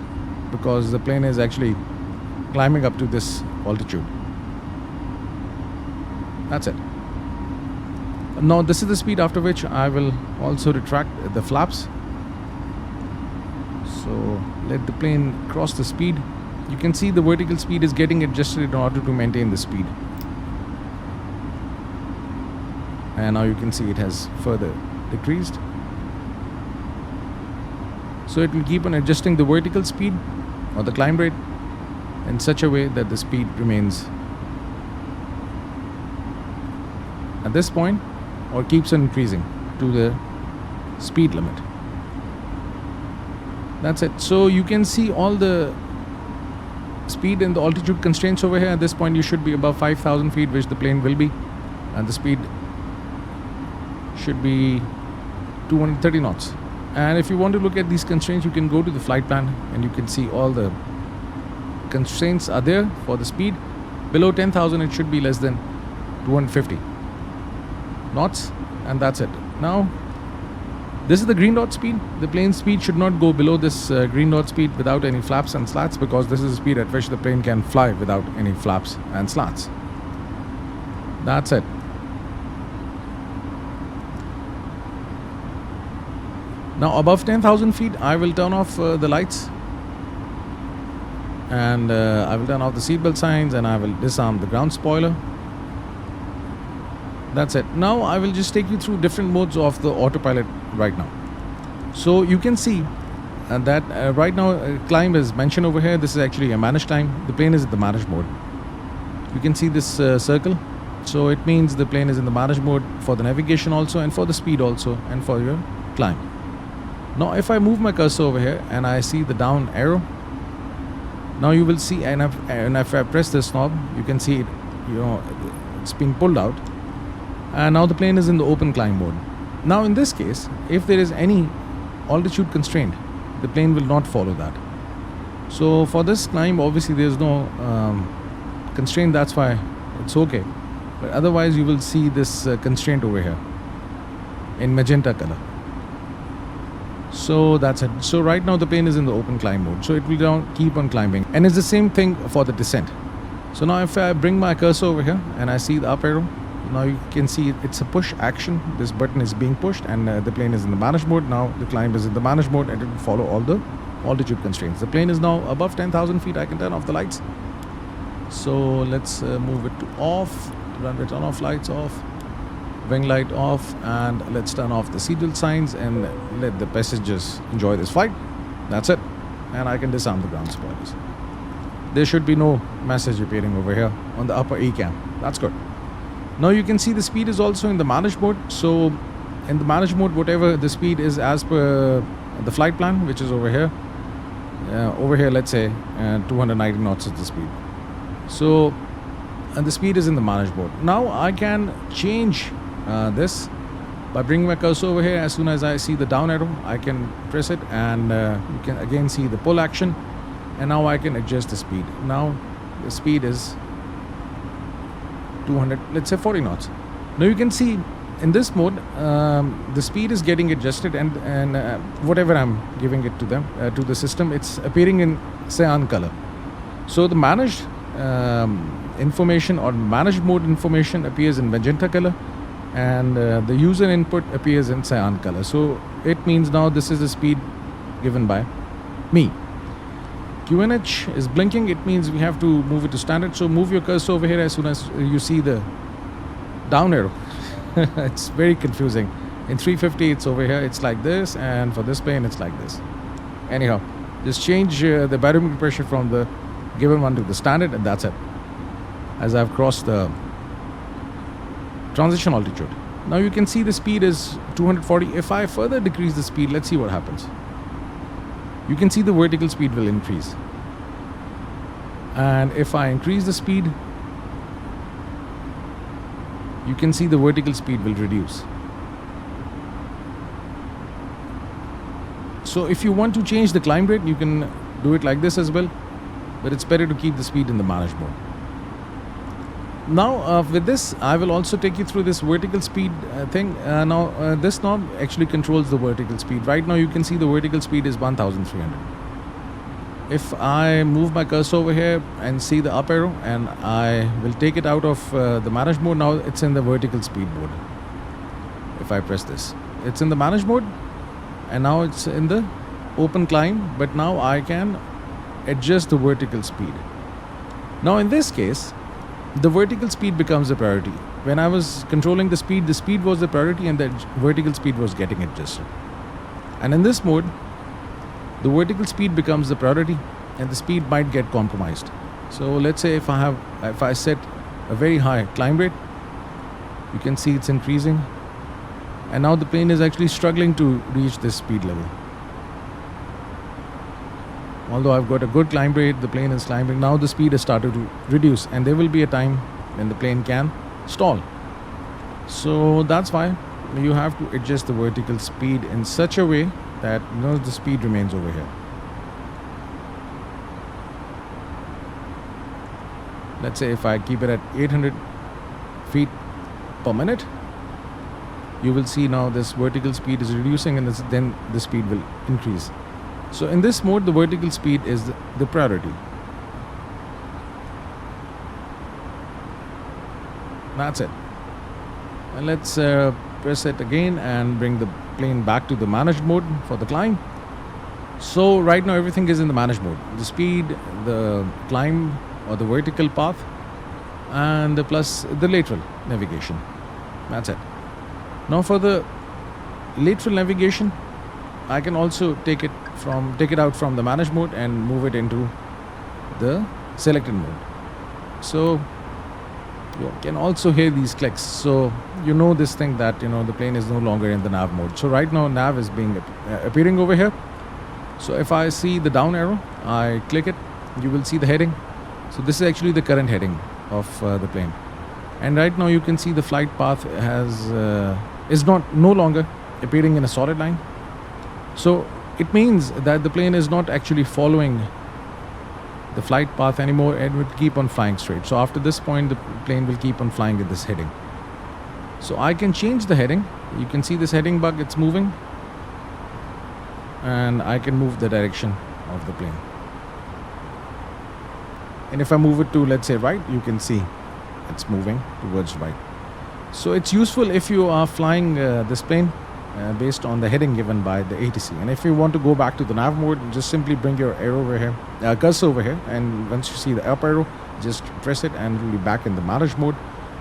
because the plane is actually climbing up to this altitude. That's it. Now this is the speed after which I will also retract the flaps. So let the plane cross the speed. You can see the vertical speed is getting adjusted in order to maintain the speed. And now you can see it has further decreased. So it will keep on adjusting the vertical speed or the climb rate in such a way that the speed remains at this point or keeps on increasing to the speed limit. That's it. So you can see all the speed and the altitude constraints over here. At this point you should be above 5,000 feet, which the plane will be, and the speed should be 230 knots. And if you want to look at these constraints, you can go to the flight plan and you can see all the constraints are there for the speed. Below 10,000 it should be less than 250 knots, and that's it. Now this is the green dot speed. The plane speed should not go below this green dot speed without any flaps and slats, because this is the speed at which the plane can fly without any flaps and slats. That's it. Now above 10,000 feet I will turn off the lights, and I will turn off the seatbelt signs, and I will disarm the ground spoiler. That's it. Now I will just take you through different modes of the autopilot right now. So you can see that right now climb is mentioned over here. This is actually a managed climb. The plane is in the managed mode. You can see this circle. So it means the plane is in the managed mode for the navigation also, and for the speed also, and for your climb. Now if I move my cursor over here and I see the down arrow, now you will see, and if I press this knob, you can see it, it's being pulled out, and now the plane is in the open climb mode. Now in this case, if there is any altitude constraint, the plane will not follow that. So for this climb, obviously there is no constraint, that's why it's okay. But otherwise you will see this constraint over here in magenta color. So that's it. So right now the plane is in the open climb mode, so it will keep on climbing, and it's the same thing for the descent. So now if I bring my cursor over here and I see the up arrow, now you can see it's a push action. This button is being pushed, and the plane is in the managed mode. Now the climb is in the managed mode, and it will follow all the altitude constraints. The plane is now above 10,000 feet. I can turn off the lights. So let's move it to off. Runway turn off lights off, wing light off, and let's turn off the seatbelt signs and let the passengers enjoy this flight. That's it. And I can disarm the ground spoilers. There should be no message appearing over here on the upper E cam. That's good. Now you can see the speed is also in the managed mode. So in the managed mode, whatever the speed is as per the flight plan, which is over here. Over here, let's say 290 knots is the speed. So, and the speed is in the managed mode. Now I can change this by bringing my cursor over here. As soon as I see the down arrow, I can press it, and you can again see the pull action, and now I can adjust the speed. Now the speed is 200, let's say 40 knots. Now you can see in this mode the speed is getting adjusted, and whatever I'm giving it to them to the system, it's appearing in cyan color. So the managed information or managed mode information appears in magenta color, and the user input appears in cyan color. So it means now this is the speed given by me. QNH is blinking. It means we have to move it to standard. So move your cursor over here as soon as you see the down arrow. It's very confusing. In 350 it's over here, it's like this, and for this plane it's like this. Anyhow, just change the barometric pressure from the given one to the standard, and that's it. As I've crossed the transition altitude. Now you can see the speed is 240. If I further decrease the speed, let's see what happens. You can see the vertical speed will increase. And if I increase the speed, you can see the vertical speed will reduce. So if you want to change the climb rate, you can do it like this as well, but it's better to keep the speed in the managed mode. Now with this, I will also take you through this vertical speed thing. Now this knob actually controls the vertical speed. Right now you can see the vertical speed is 1300. If I move my cursor over here and see the up arrow, and I will take it out of the managed mode, now it's in the vertical speed mode. If I press this, it's in the managed mode, and now it's in the open climb, but now I can adjust the vertical speed. Now in this case, the vertical speed becomes the priority. When I was controlling the speed was the priority, and the vertical speed was getting adjusted. And in this mode, the vertical speed becomes the priority and the speed might get compromised. So let's say if I set a very high climb rate, you can see it's increasing, and now the plane is actually struggling to reach this speed level. Although I've got a good climb rate, the plane is climbing. Now the speed has started to reduce, and there will be a time when the plane can stall. So that's why you have to adjust the vertical speed in such a way that the speed remains over here. Let's say if I keep it at 800 feet per minute, you will see now this vertical speed is reducing, and then the speed will increase. So in this mode, the vertical speed is the priority. That's it. And let's press it again and bring the plane back to the managed mode for the climb. So right now everything is in the managed mode. The speed, the climb or the vertical path, and plus the lateral navigation. That's it. Now for the lateral navigation, I can also take it out from the managed mode and move it into the selected mode. So you can also hear these clicks. So this thing that the plane is no longer in the nav mode. So right now nav is appearing over here. So if I see the down arrow, I click it, you will see the heading. So this is actually the current heading of the plane. And right now you can see the flight path is no longer appearing in a solid line. So it means that the plane is not actually following the flight path anymore and will keep on flying straight. So after this point, the plane will keep on flying with this heading. So I can change the heading. You can see this heading bug, it's moving. And I can move the direction of the plane. And if I move it to, let's say, right, you can see it's moving towards right. So it's useful if you are flying this plane based on the heading given by the ATC. And if you want to go back to the nav mode, just simply bring your arrow over here, cursor over here, and once you see the up arrow, just press it and it will be back in the managed mode.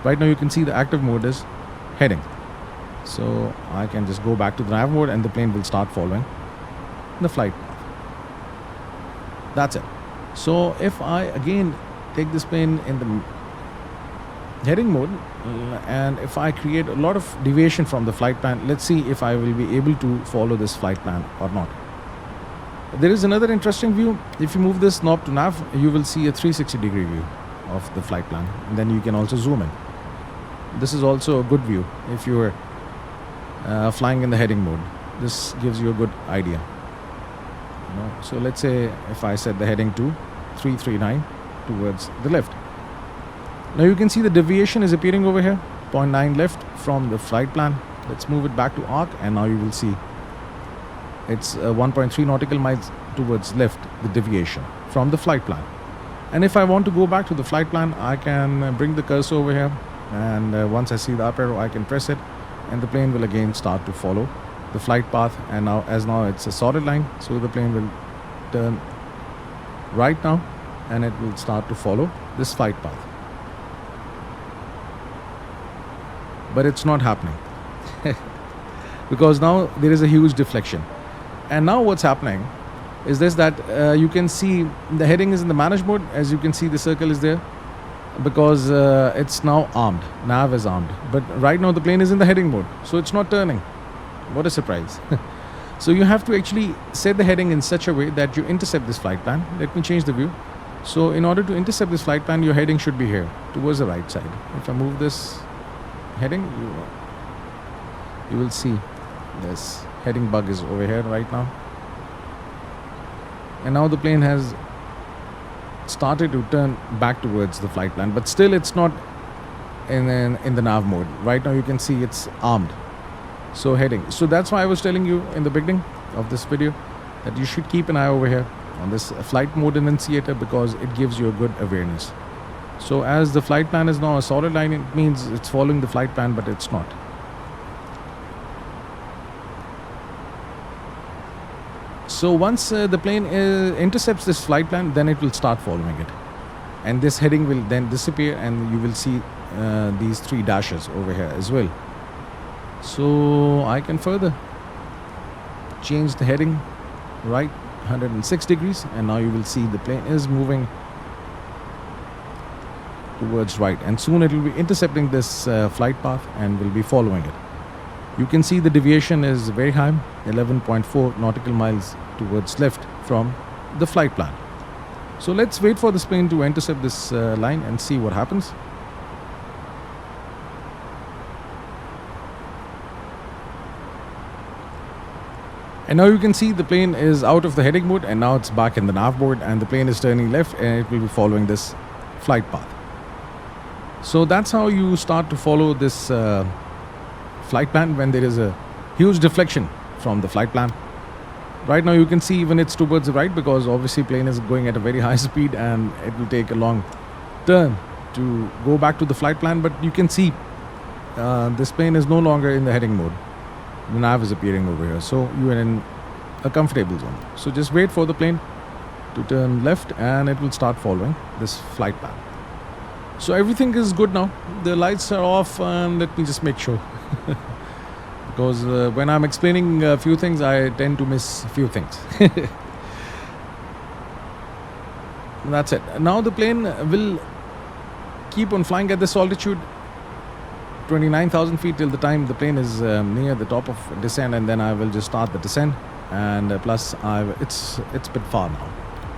Right now you can see the active mode is heading. So I can just go back to the nav mode and the plane will start following the flight path. That's it. So if I again take this plane in the heading mode, and if I create a lot of deviation from the flight plan, let's see if I will be able to follow this flight plan or not. There is another interesting view. If you move this knob to nav, you will see a 360-degree view of the flight plan, and then you can also zoom in. This is also a good view if you are flying in the heading mode. This gives you a good idea. So let's say if I set the heading to 339 towards the left. Now you can see the deviation is appearing over here, 0.9 left from the flight plan. Let's move it back to arc, and now you will see it's 1.3 nautical miles towards left, the deviation from the flight plan. And if I want to go back to the flight plan, I can bring the cursor over here, and once I see the up arrow, I can press it, and the plane will again start to follow the flight path. And now it's a solid line, so the plane will turn right now, and it will start to follow this flight path. But it's not happening because now there is a huge deflection. And now what's happening is this, that you can see the heading is in the managed mode. As you can see, the circle is there because it's now armed. Nav is armed. But right now the plane is in the heading mode, so it's not turning. What a surprise. So you have to actually set the heading in such a way that you intercept this flight plan. Let me change the view. So in order to intercept this flight plan, your heading should be here towards the right side. If I move this heading, you will see this heading bug is over here right now. And now the plane has started to turn back towards the flight plan, but still it's not in the nav mode. Right now you can see it's armed. So heading. So that's why I was telling you in the beginning of this video that you should keep an eye over here on this flight mode enunciator, because it gives you a good awareness. So as the flight plan is now a solid line, it means it's following the flight plan, but it's not. So once the plane intercepts this flight plan, then it will start following it. And this heading will then disappear, and you will see these 3 dashes over here as well. So I can further change the heading right 106 degrees, and now you will see the plane is moving towards right, and soon it will be intercepting this flight path and will be following it. You can see the deviation is very high, 11.4 nautical miles towards left from the flight plan. So let's wait for this plane to intercept this line and see what happens. And now you can see the plane is out of the heading mode, and now it's back in the nav board, and the plane is turning left, and it will be following this flight path. So that's how you start to follow this flight plan when there is a huge deflection from the flight plan. Right now you can see even it's towards the right, because obviously plane is going at a very high speed and it will take a long turn to go back to the flight plan. But you can see this plane is no longer in the heading mode. The nav is appearing over here, so you are in a comfortable zone. So just wait for the plane to turn left and it will start following this flight plan. So everything is good now. The lights are off, and let me just make sure because when I'm explaining a few things, I tend to miss a few things. That's it. Now the plane will keep on flying at this altitude, 29,000 feet, till the time the plane is near the top of descent, and then I will just start the descent. And plus it's a bit far now.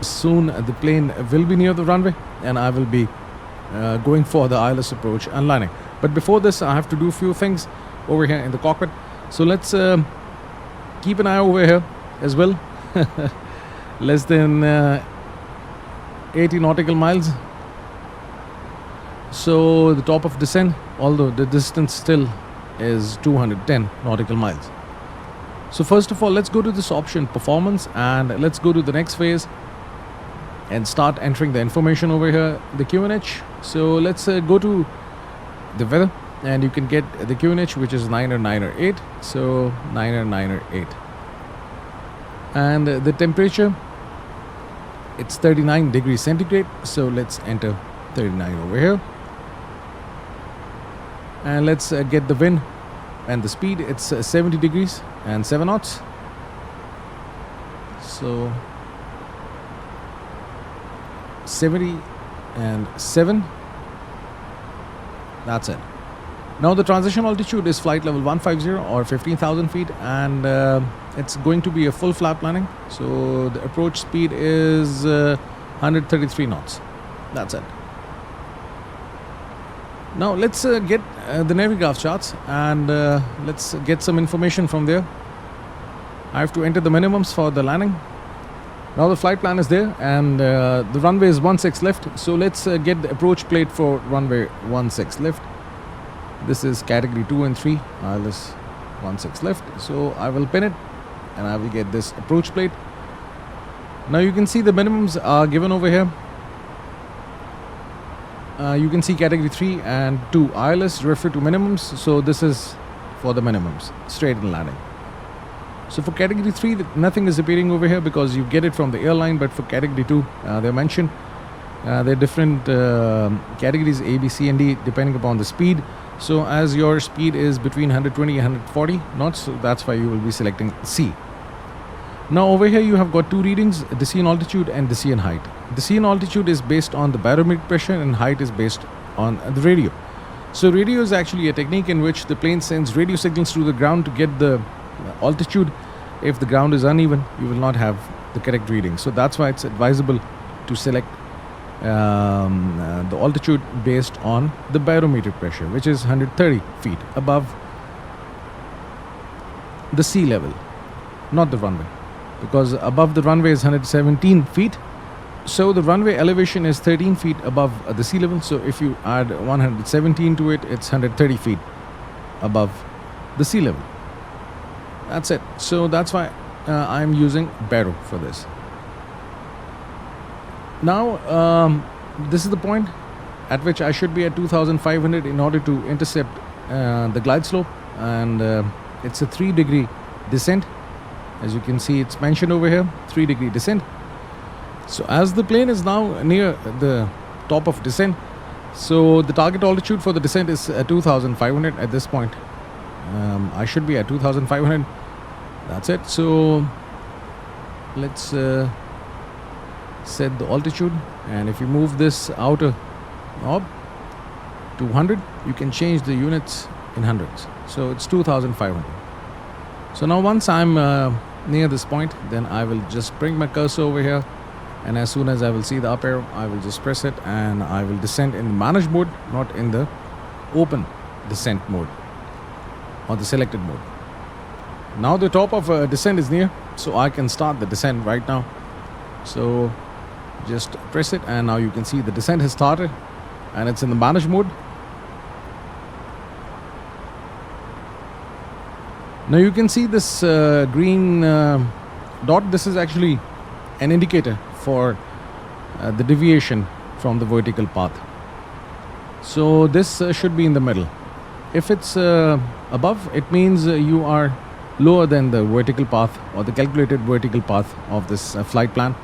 Soon the plane will be near the runway, and I will be going for the ILS approach and landing. But before this, I have to do a few things over here in the cockpit. So let's keep an eye over here as well. Less than 80 nautical miles. So the top of descent, although the distance still is 210 nautical miles. So first of all, let's go to this option performance, and let's go to the next phase and start entering the information over here, the QNH. So let's go to the weather, and you can get the QNH, which is 908. So 908, and the temperature, it's 39 degrees centigrade. So let's enter 39 over here, and let's get the wind and the speed. It's 70 degrees and 7 knots. So 70 and 7. That's it. Now the transition altitude is flight level 150 or 15,000 feet, and it's going to be a full flap landing. So the approach speed is 133 knots. That's it. Now let's get the Navigraph charts, and let's get some information from there. I have to enter the minimums for the landing. Now the flight plan is there, and the runway is 16 left. So let's get the approach plate for runway 16 left. This is category 2 and 3, ILS 16 left. So I will pin it, and I will get this approach plate. Now you can see the minimums are given over here. You can see category 3 and 2 ILS refer to minimums. So this is for the minimums, straight in landing. So for category 3, nothing is appearing over here because you get it from the airline. But for category 2, they're mentioned. There are different categories A, B, C and D depending upon the speed. So as your speed is between 120 and 140 knots, so that's why you will be selecting C. Now over here you have got two readings, descent altitude and descent height. Descent altitude is based on the barometric pressure, and height is based on the radio. So radio is actually a technique in which the plane sends radio signals to the ground to get the altitude. If the ground is uneven, you will not have the correct reading. So that's why it's advisable to select the altitude based on the barometric pressure, which is 130 feet above the sea level, not the runway, because above the runway is 117 feet. So the runway elevation is 13 feet above the sea level. So if you add 117 to it, it's 130 feet above the sea level. That's it. So that's why I'm using baro for this. Now this is the point at which I should be at 2,500 in order to intercept the glide slope, and it's a 3-degree descent. As you can see, it's mentioned over here, 3-degree descent. So as the plane is now near the top of descent, so the target altitude for the descent is 2,500 at this point. I should be at 2,500. That's it. So let's set the altitude, and if you move this outer knob to 100, you can change the units in hundreds. So it's 2500. So now once I'm near this point, then I will just bring my cursor over here, and as soon as I will see the up arrow, I will just press it and I will descend in manage mode, not in the open descent mode or the selected mode. Now the top of descent is near, so I can start the descent right now. So just press it, and now you can see the descent has started and it's in the manage mode. Now you can see this green dot. This is actually an indicator for the deviation from the vertical path. So this should be in the middle. If it's above, it means you are lower than the vertical path or the calculated vertical path of this flight plan.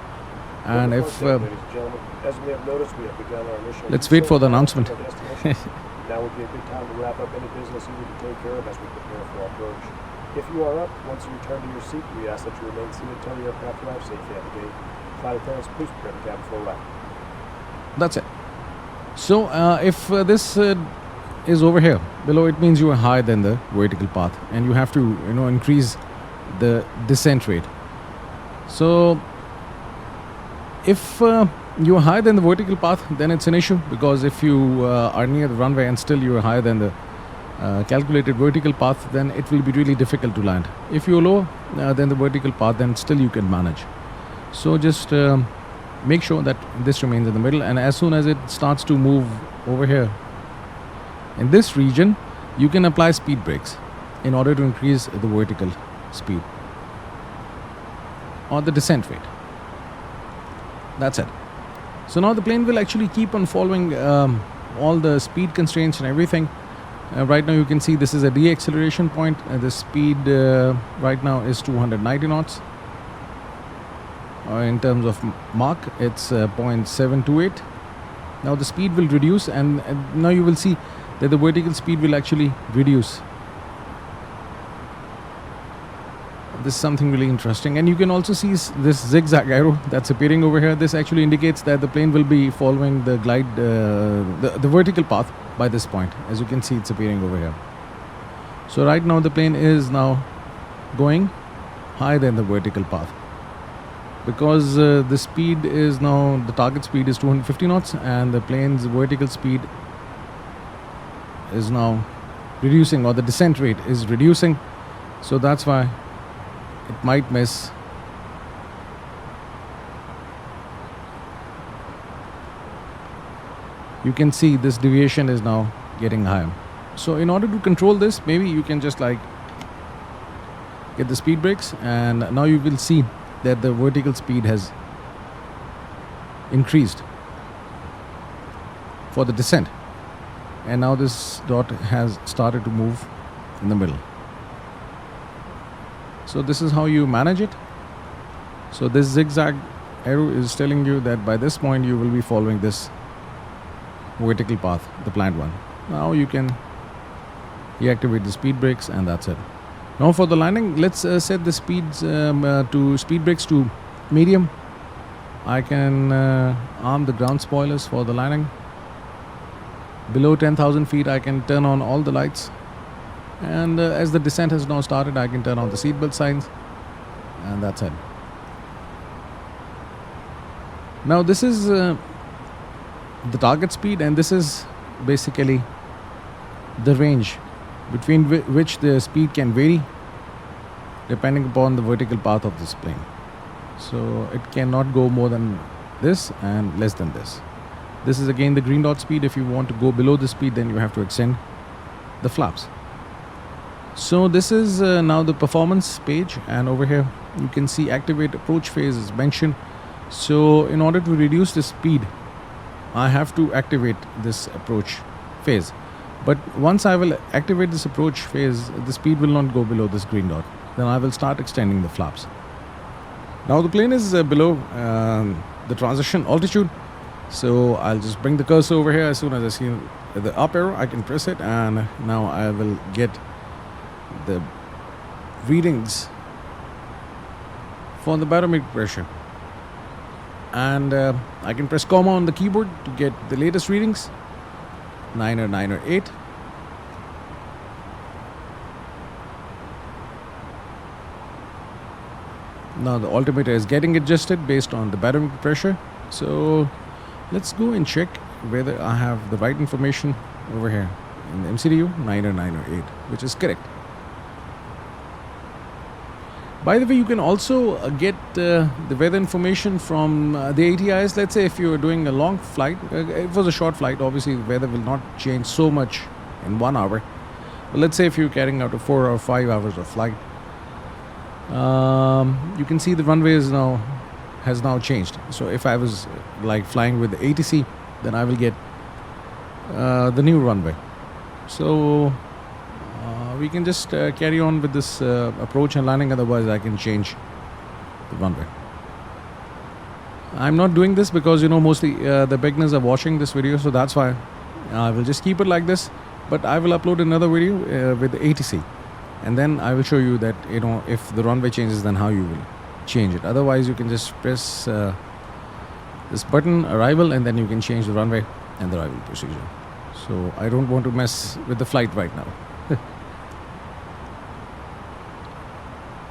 And if ladies and gentlemen, as we have noticed, we have begun our initial let's wait for the announcement. Now would be a good time to wrap up any business you need to take care of as we prepare for our approach. If you are up, once you return to your seat, we ask that you remain seated until the aircraft arrives safely at the gate. Flight attendants, please prepare the cabin for a wrap. That's it. So if this is over here below, it means you are higher than the vertical path, and you have to increase the descent rate. So if you are higher than the vertical path, then it's an issue, because if you are near the runway and still you are higher than the calculated vertical path, then it will be really difficult to land. If you're lower than the vertical path, then still you can manage. So just make sure that this remains in the middle, and as soon as it starts to move over here in this region, you can apply speed brakes in order to increase the vertical speed or the descent rate. That's it. So now the plane will actually keep on following all the speed constraints and everything. Right now you can see this is a deceleration point. The speed right now is 290 knots. In terms of Mach, it's 0.728. Now the speed will reduce, and now you will see that the vertical speed will actually reduce. This is something really interesting, and you can also see this zigzag arrow that's appearing over here. This actually indicates that the plane will be following the glide, the vertical path by this point. As you can see, it's appearing over here. So right now the plane is now going higher than the vertical path, because the speed is now, the target speed is 250 knots, and the plane's vertical speed is now reducing, or the descent rate is reducing. So that's why it might miss. You can see this deviation is now getting higher. So in order to control this, maybe you can just like get the speed brakes, and now you will see that the vertical speed has increased for the descent, and now this dot has started to move in the middle. So this is how you manage it. So this zigzag arrow is telling you that by this point you will be following this vertical path, the planned one. Now you can deactivate the speed brakes, and that's it. Now for the landing, let's set the speeds to speed brakes to medium. I can arm the ground spoilers for the landing. Below 10,000 feet, I can turn on all the lights. And as the descent has now started, I can turn on the seatbelt signs, and that's it. Now this is the target speed, and this is basically the range between which the speed can vary depending upon the vertical path of this plane. So it cannot go more than this and less than this. This is again the green dot speed. If you want to go below the speed, then you have to extend the flaps. So this is now the performance page, and over here you can see activate approach phase is mentioned. So in order to reduce the speed, I have to activate this approach phase. But once I will activate this approach phase, the speed will not go below this green dot. Then I will start extending the flaps. Now the plane is below the transition altitude. So I'll just bring the cursor over here. As soon as I see the up arrow, I can press it, and now I will get the readings for the barometric pressure. And I can press comma on the keyboard to get the latest readings. 9er, 9er, 8. Now the altimeter is getting adjusted based on the barometric pressure. So let's go and check whether I have the right information over here in the MCDU. 9er, 9er, 8, which is correct. By the way, you can also get the weather information from the ATIs. Let's say if you're doing a long flight, it was a short flight, obviously the weather will not change so much in 1 hour. But let's say if you're carrying out a 4 or 5 hours of flight, you can see the runway has now changed. So if I was like flying with the ATC, then I will get the new runway. So we can just carry on with this approach and landing, otherwise I can change the runway. I'm not doing this because mostly the beginners are watching this video, so that's why I will just keep it like this. But I will upload another video with the ATC, and then I will show you that if the runway changes, then how you will change it. Otherwise you can just press this button, arrival, and then you can change the runway and the arrival procedure. So I don't want to mess with the flight right now.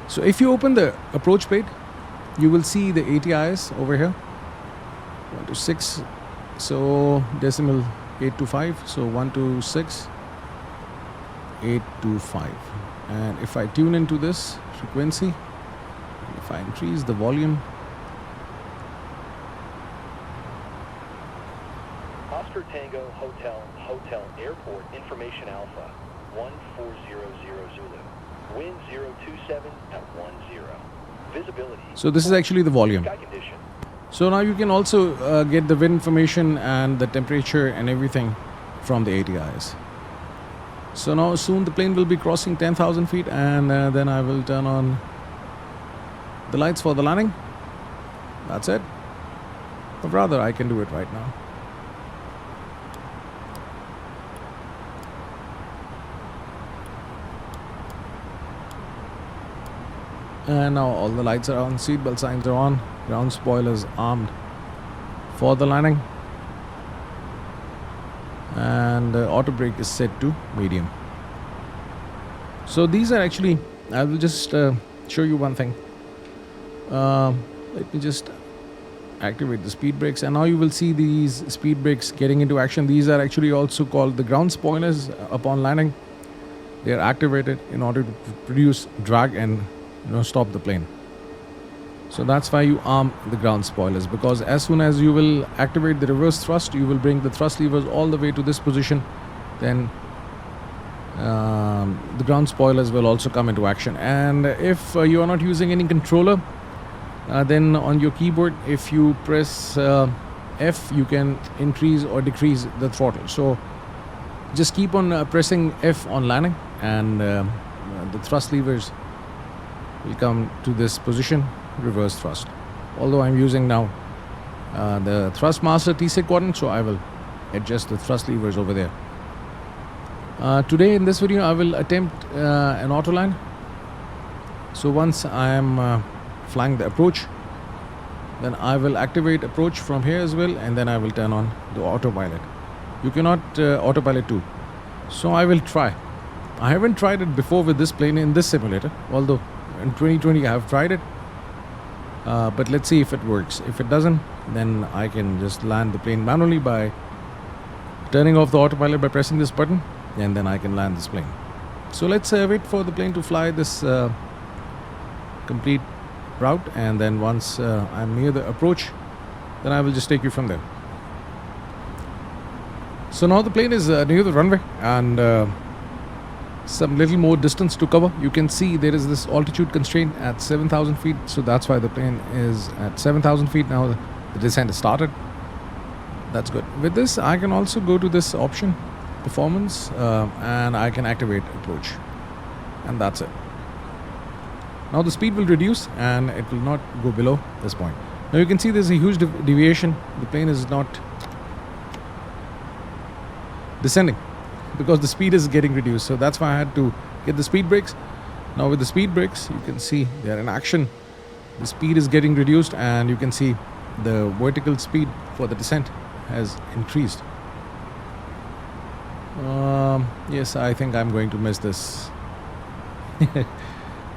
So if you open the approach page, you will see the ATIs over here. 1 to 6, so decimal 8 to 5, so 1 to 6, 8 to 5. And if I tune into this frequency, if I increase the volume, Oscar Tango Hotel Airport Information Alpha 1400 Zulu. Wind 027 at 10. Visibility. So this is actually the volume. Sky condition. So now you can also get the wind information and the temperature and everything from the ATIs. So now soon the plane will be crossing 10,000 feet, and then I will turn on the lights for the landing. That's it. Or rather, I can do it right now. And now all the lights are on, seatbelt signs are on, ground spoilers armed for the landing, and auto brake is set to medium. So these are actually, I will just show you one thing. Let me just activate the speed brakes, and now you will see these speed brakes getting into action. These are actually also called the ground spoilers upon landing. They are activated in order to produce drag and stop the plane. So that's why you arm the ground spoilers, because as soon as you will activate the reverse thrust, you will bring the thrust levers all the way to this position, then the ground spoilers will also come into action. And if you are not using any controller, then on your keyboard, if you press F, you can increase or decrease the throttle. So just keep on pressing F on landing, and the thrust levers will come to this position, reverse thrust. Although I'm using now the Thrustmaster T6 quadrant, so I will adjust the thrust levers over there. Today in this video I will attempt an auto land. So once I am flying the approach, then I will activate approach from here as well, and then I will turn on the autopilot. You cannot autopilot too. So I will try. I haven't tried it before with this plane in this simulator, although in 2020 I have tried it, but let's see if it works. If it doesn't, then I can just land the plane manually by turning off the autopilot by pressing this button, and then I can land this plane. So let's wait for the plane to fly this complete route, and then once I'm near the approach, then I will just take you from there. So now the plane is near the runway, and some little more distance to cover. You can see there is this altitude constraint at 7,000 feet, so that's why the plane is at 7,000 feet now. The descent has started. That's good. With this, I can also go to this option, performance, and I can activate approach, and that's it. Now the speed will reduce and it will not go below this point. Now you can see there's a huge deviation. The plane is not descending because the speed is getting reduced. So that's why I had to get the speed brakes. Now with the speed brakes, you can see they are in action, the speed is getting reduced, and you can see the vertical speed for the descent has increased. Yes, I think I'm going to miss this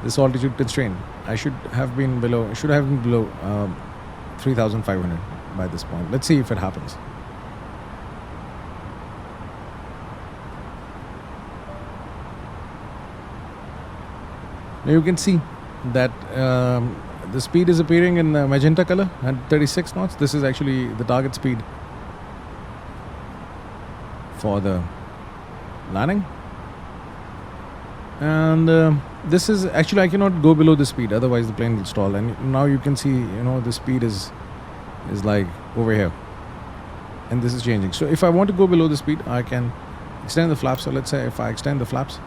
this altitude constraint. I should have been below 3,500 by this point. Let's see if it happens. Now you can see that the speed is appearing in magenta color at 36 knots. This is actually the target speed for the landing. And this is actually, I cannot go below the speed, otherwise the plane will stall. And now you can see, the speed is like over here, and this is changing. So if I want to go below the speed, I can extend the flaps. So let's say if I extend the flaps,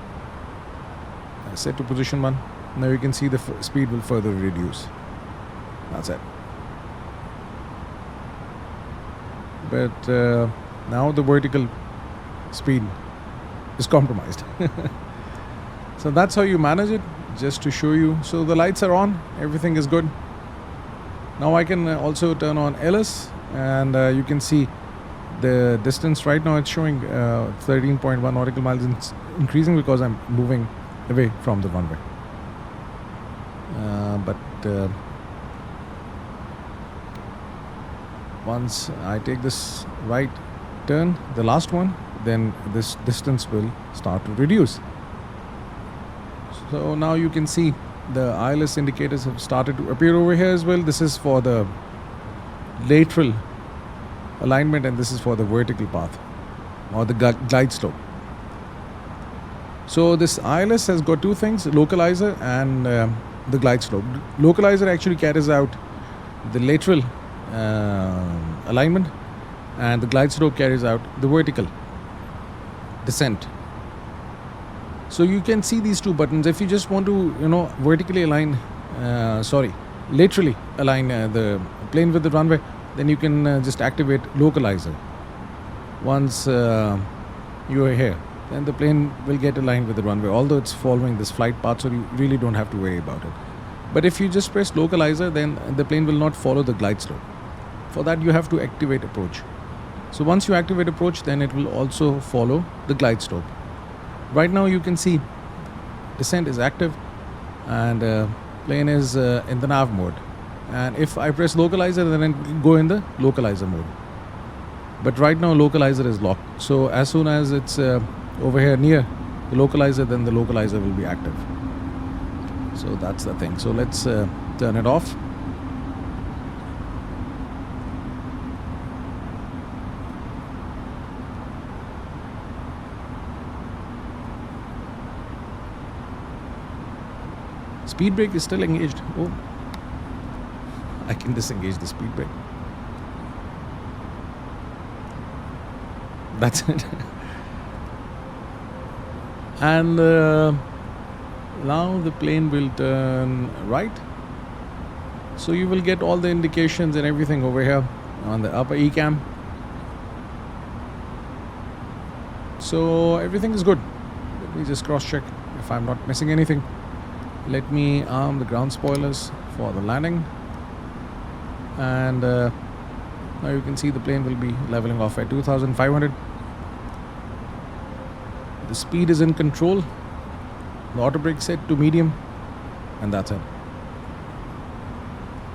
set to position 1, now you can see the speed will further reduce. That's it. But now the vertical speed is compromised. So that's how you manage it, just to show you. So the lights are on, everything is good. Now I can also turn on LS, and you can see the distance. Right now it's showing 13.1 nautical miles. It's increasing because I'm moving away from the runway. But once I take this right turn, the last one, then this distance will start to reduce. So now you can see the ILS indicators have started to appear over here as well. This is for the lateral alignment, and this is for the vertical path or the glide slope. So this ILS has got two things, localizer and the glide slope. Localizer actually carries out the lateral alignment, and the glide slope carries out the vertical descent. So you can see these two buttons. If you just want to, vertically align, laterally align the plane with the runway, then you can just activate localizer. Once you are here, then the plane will get aligned with the runway, although it's following this flight path, so you really don't have to worry about it. But if you just press localizer, then the plane will not follow the glide slope. For that, you have to activate approach. So once you activate approach, then it will also follow the glide slope. Right now you can see descent is active, and plane is in the nav mode. And if I press localizer, then it will go in the localizer mode. But right now localizer is locked. So as soon as it's over here near the localizer, then the localizer will be active. So that's the thing. So let's turn it off. Speed brake is still engaged. Oh, I can disengage the speed brake. That's it. And now the plane will turn right. So you will get all the indications and everything over here on the upper E-cam. So everything is good. Let me just cross check if I'm not missing anything. Let me arm the ground spoilers for the landing. And now you can see the plane will be leveling off at 2,500. The speed is in control. The auto brake set to medium, and that's it.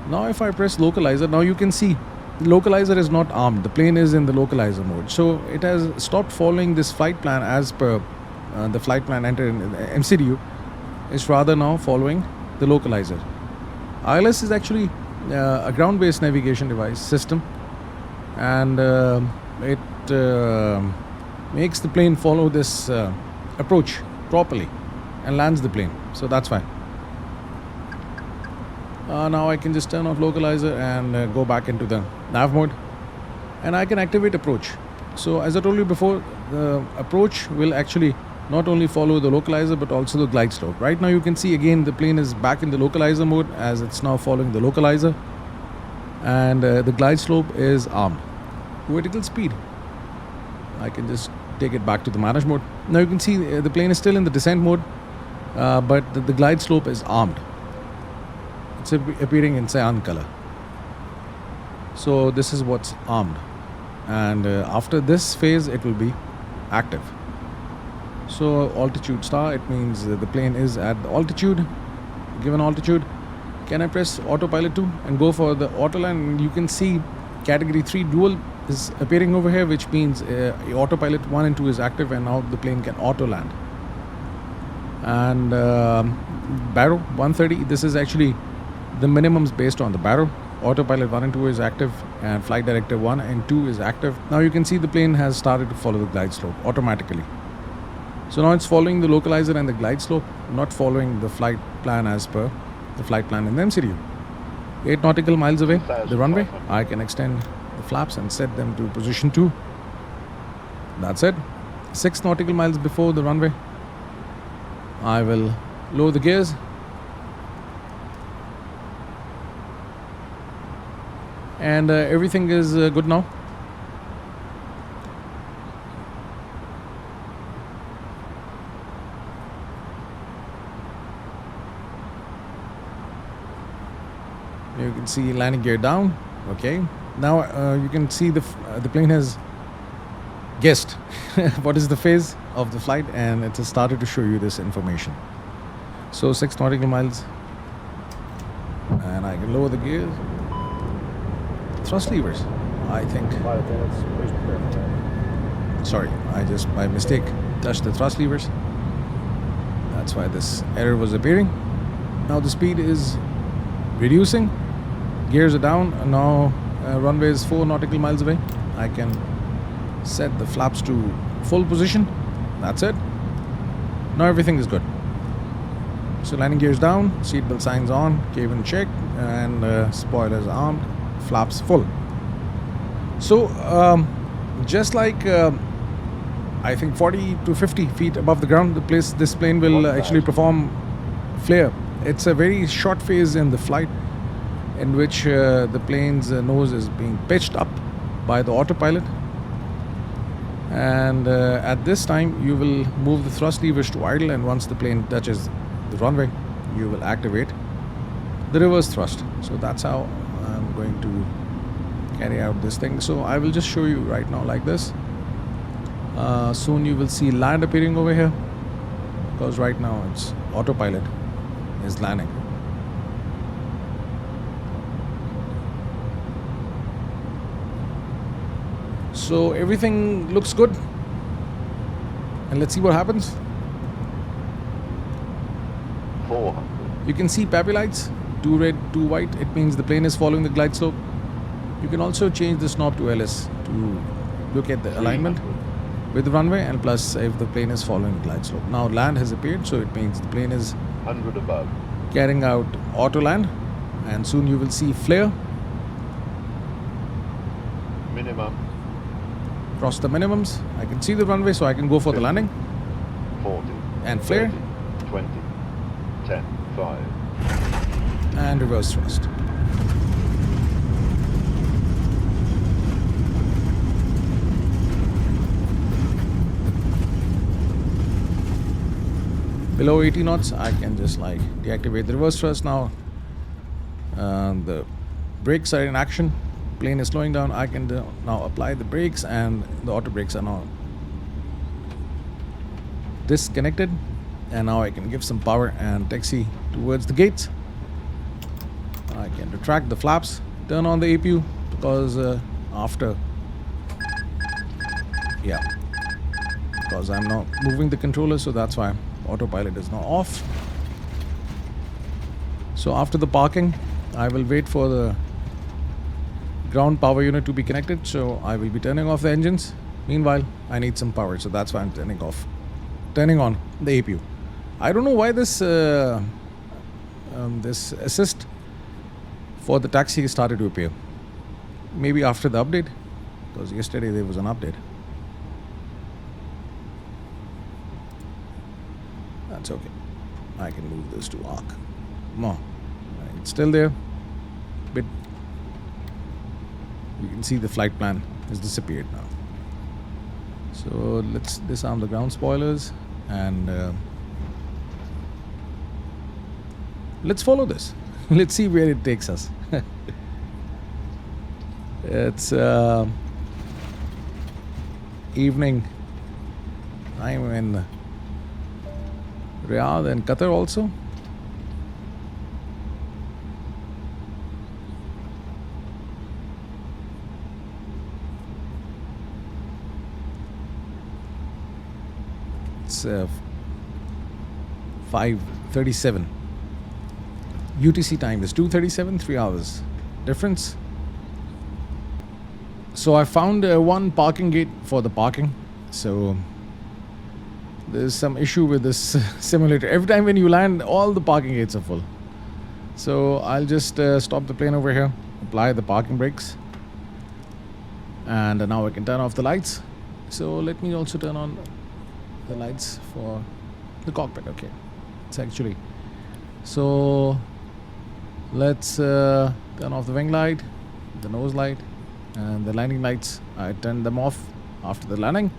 Now if I press localizer, now you can see the localizer is not armed. The plane is in the localizer mode. So it has stopped following this flight plan as per the flight plan entered in the MCDU. It's rather now following the localizer. ILS is actually a ground-based navigation device system, and it makes the plane follow this approach properly and lands the plane. So that's fine. Now I can just turn off localizer and go back into the nav mode, and I can activate approach. So as I told you before, the approach will actually not only follow the localizer but also the glide slope. Right now you can see again the plane is back in the localizer mode as it's now following the localizer, and the glide slope is armed. Vertical speed, I can just take it back to the manage mode. Now you can see the plane is still in the descent mode, but the glide slope is armed. It's appearing in cyan color. So this is what's armed, and after this phase it will be active. So altitude star, it means the plane is at the altitude, given altitude. Can I press autopilot 2 and go for the auto land? You can see category 3 dual is appearing over here, which means autopilot 1 and 2 is active, and now the plane can auto land. And Barrow 130, this is actually the minimums based on the Barrow. Autopilot 1 and 2 is active, and flight director 1 and 2 is active. Now you can see the plane has started to follow the glide slope automatically. So now it's following the localizer and the glide slope, not following the flight plan as per the flight plan in the MCDU. 8 nautical miles away, the runway. I can extend the flaps and set them to position 2. That's it. 6 nautical miles before the runway, I will lower the gears. And everything is good now. You can see landing gear down. Okay. Now you can see the plane has guessed what is the phase of the flight, and it has started to show you this information. So 6 nautical miles, and I can lower the gears. Thrust levers, I think. Flight attendants, please prepare for that. Sorry, I just by mistake touched the thrust levers. That's why this error was appearing. Now the speed is reducing. Gears are down. And now runway is 4 nautical miles away. I can set the flaps to full position. That's it. Now everything is good. So landing gears down, seatbelt signs on, cabin check, and spoilers armed, flaps full. So just like I think 40 to 50 feet above the ground, this plane will actually perform flare. It's a very short phase in the flight in which the plane's nose is being pitched up by the autopilot, and at this time you will move the thrust levers to idle, and once the plane touches the runway you will activate the reverse thrust. So that's how I'm going to carry out this thing. So I will just show you right now like this. Soon you will see land appearing over here, because right now it's autopilot is landing. So everything looks good, and let's see what happens. 400. You can see PAPI lights, 2 red, 2 white. It means the plane is following the glide slope. You can also change this knob to LS to look at the alignment with the runway, and plus if the plane is following the glide slope. Now land has appeared, so it means the plane is 100 above. carrying out auto land, and soon you will see flare. Minimum. Cross the minimums. I can see the runway, so I can go for the landing 40. and flare 30, 20. 10. 5. and reverse thrust. Below 80 knots, I can just like deactivate the reverse thrust now. The brakes are in action. Plane is slowing down. I can now apply the brakes, and the auto brakes are now disconnected. And now I can give some power and taxi towards the gates. I can retract the flaps, turn on the APU, because because I'm now moving the controller, so that's why autopilot is now off. So after the parking, I will wait for the ground power unit to be connected, so I will be turning off the engines. Meanwhile, I need some power, so that's why I'm turning on the APU. I don't know why this this assist for the taxi started to appear. Maybe after the update, because yesterday there was an update. That's okay. I can move this to arc. More. It's still there. But you can see the flight plan has disappeared now. So let's disarm the ground spoilers, and let's follow this. Let's see where it takes us. It's evening. I'm in Riyadh and Qatar also. It's 5:37. UTC time is 2:37, 3 hours difference. So I found one parking gate for the parking. So there's some issue with this simulator. Every time when you land, all the parking gates are full. So I'll just stop the plane over here, apply the parking brakes, and now I can turn off the lights. So let me also turn on the lights for the cockpit. Okay, it's actually so let's turn off the wing light, the nose light, and the landing lights. I turned them off after the landing,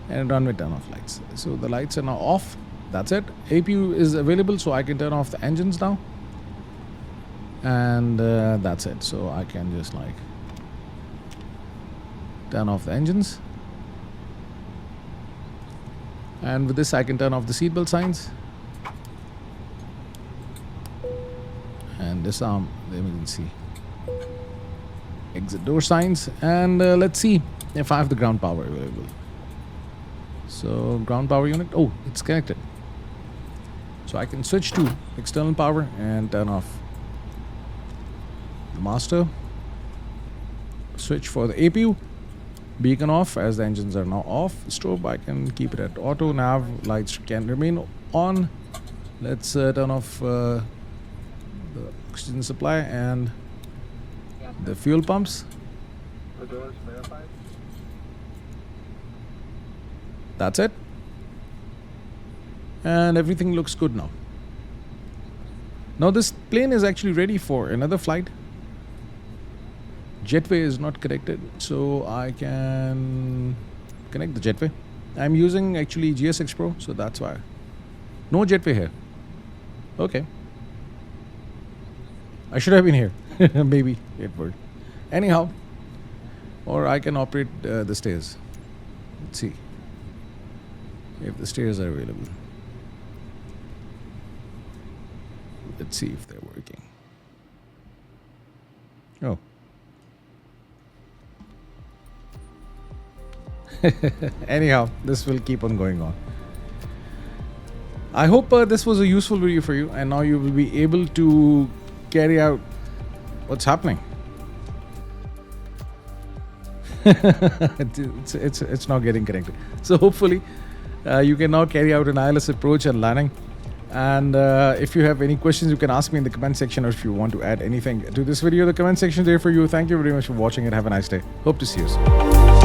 and runway turn off lights. So the lights are now off. That's it. APU is available, so I can turn off the engines now, and that's it. So I can just like turn off the engines, and with this I can turn off the seatbelt signs and disarm the emergency exit door signs, and let's see if I have the ground power available. So ground power unit, oh, it's connected, so I can switch to external power and turn off the master, switch for the APU, beacon off as the engines are now off, strobe I can keep it at auto, nav lights can remain on. Let's turn off the oxygen supply and the fuel pumps. The doors verified. That's it, and everything looks good now. Now this plane is actually ready for another flight. Jetway is not connected, so I can connect the jetway. I'm using actually GSX Pro, so that's why. No jetway here. Okay. I should have been here. Maybe it worked. Anyhow, or I can operate the stairs. Let's see if the stairs are available. Let's see if they're working. Oh. Anyhow, this will keep on going on. I hope this was a useful video for you, and now you will be able to carry out what's happening. It's not getting connected. So hopefully you can now carry out an ILS approach and landing. And if you have any questions, you can ask me in the comment section, or if you want to add anything to this video, the comment section is there for you. Thank you very much for watching, and have a nice day. Hope to see you soon.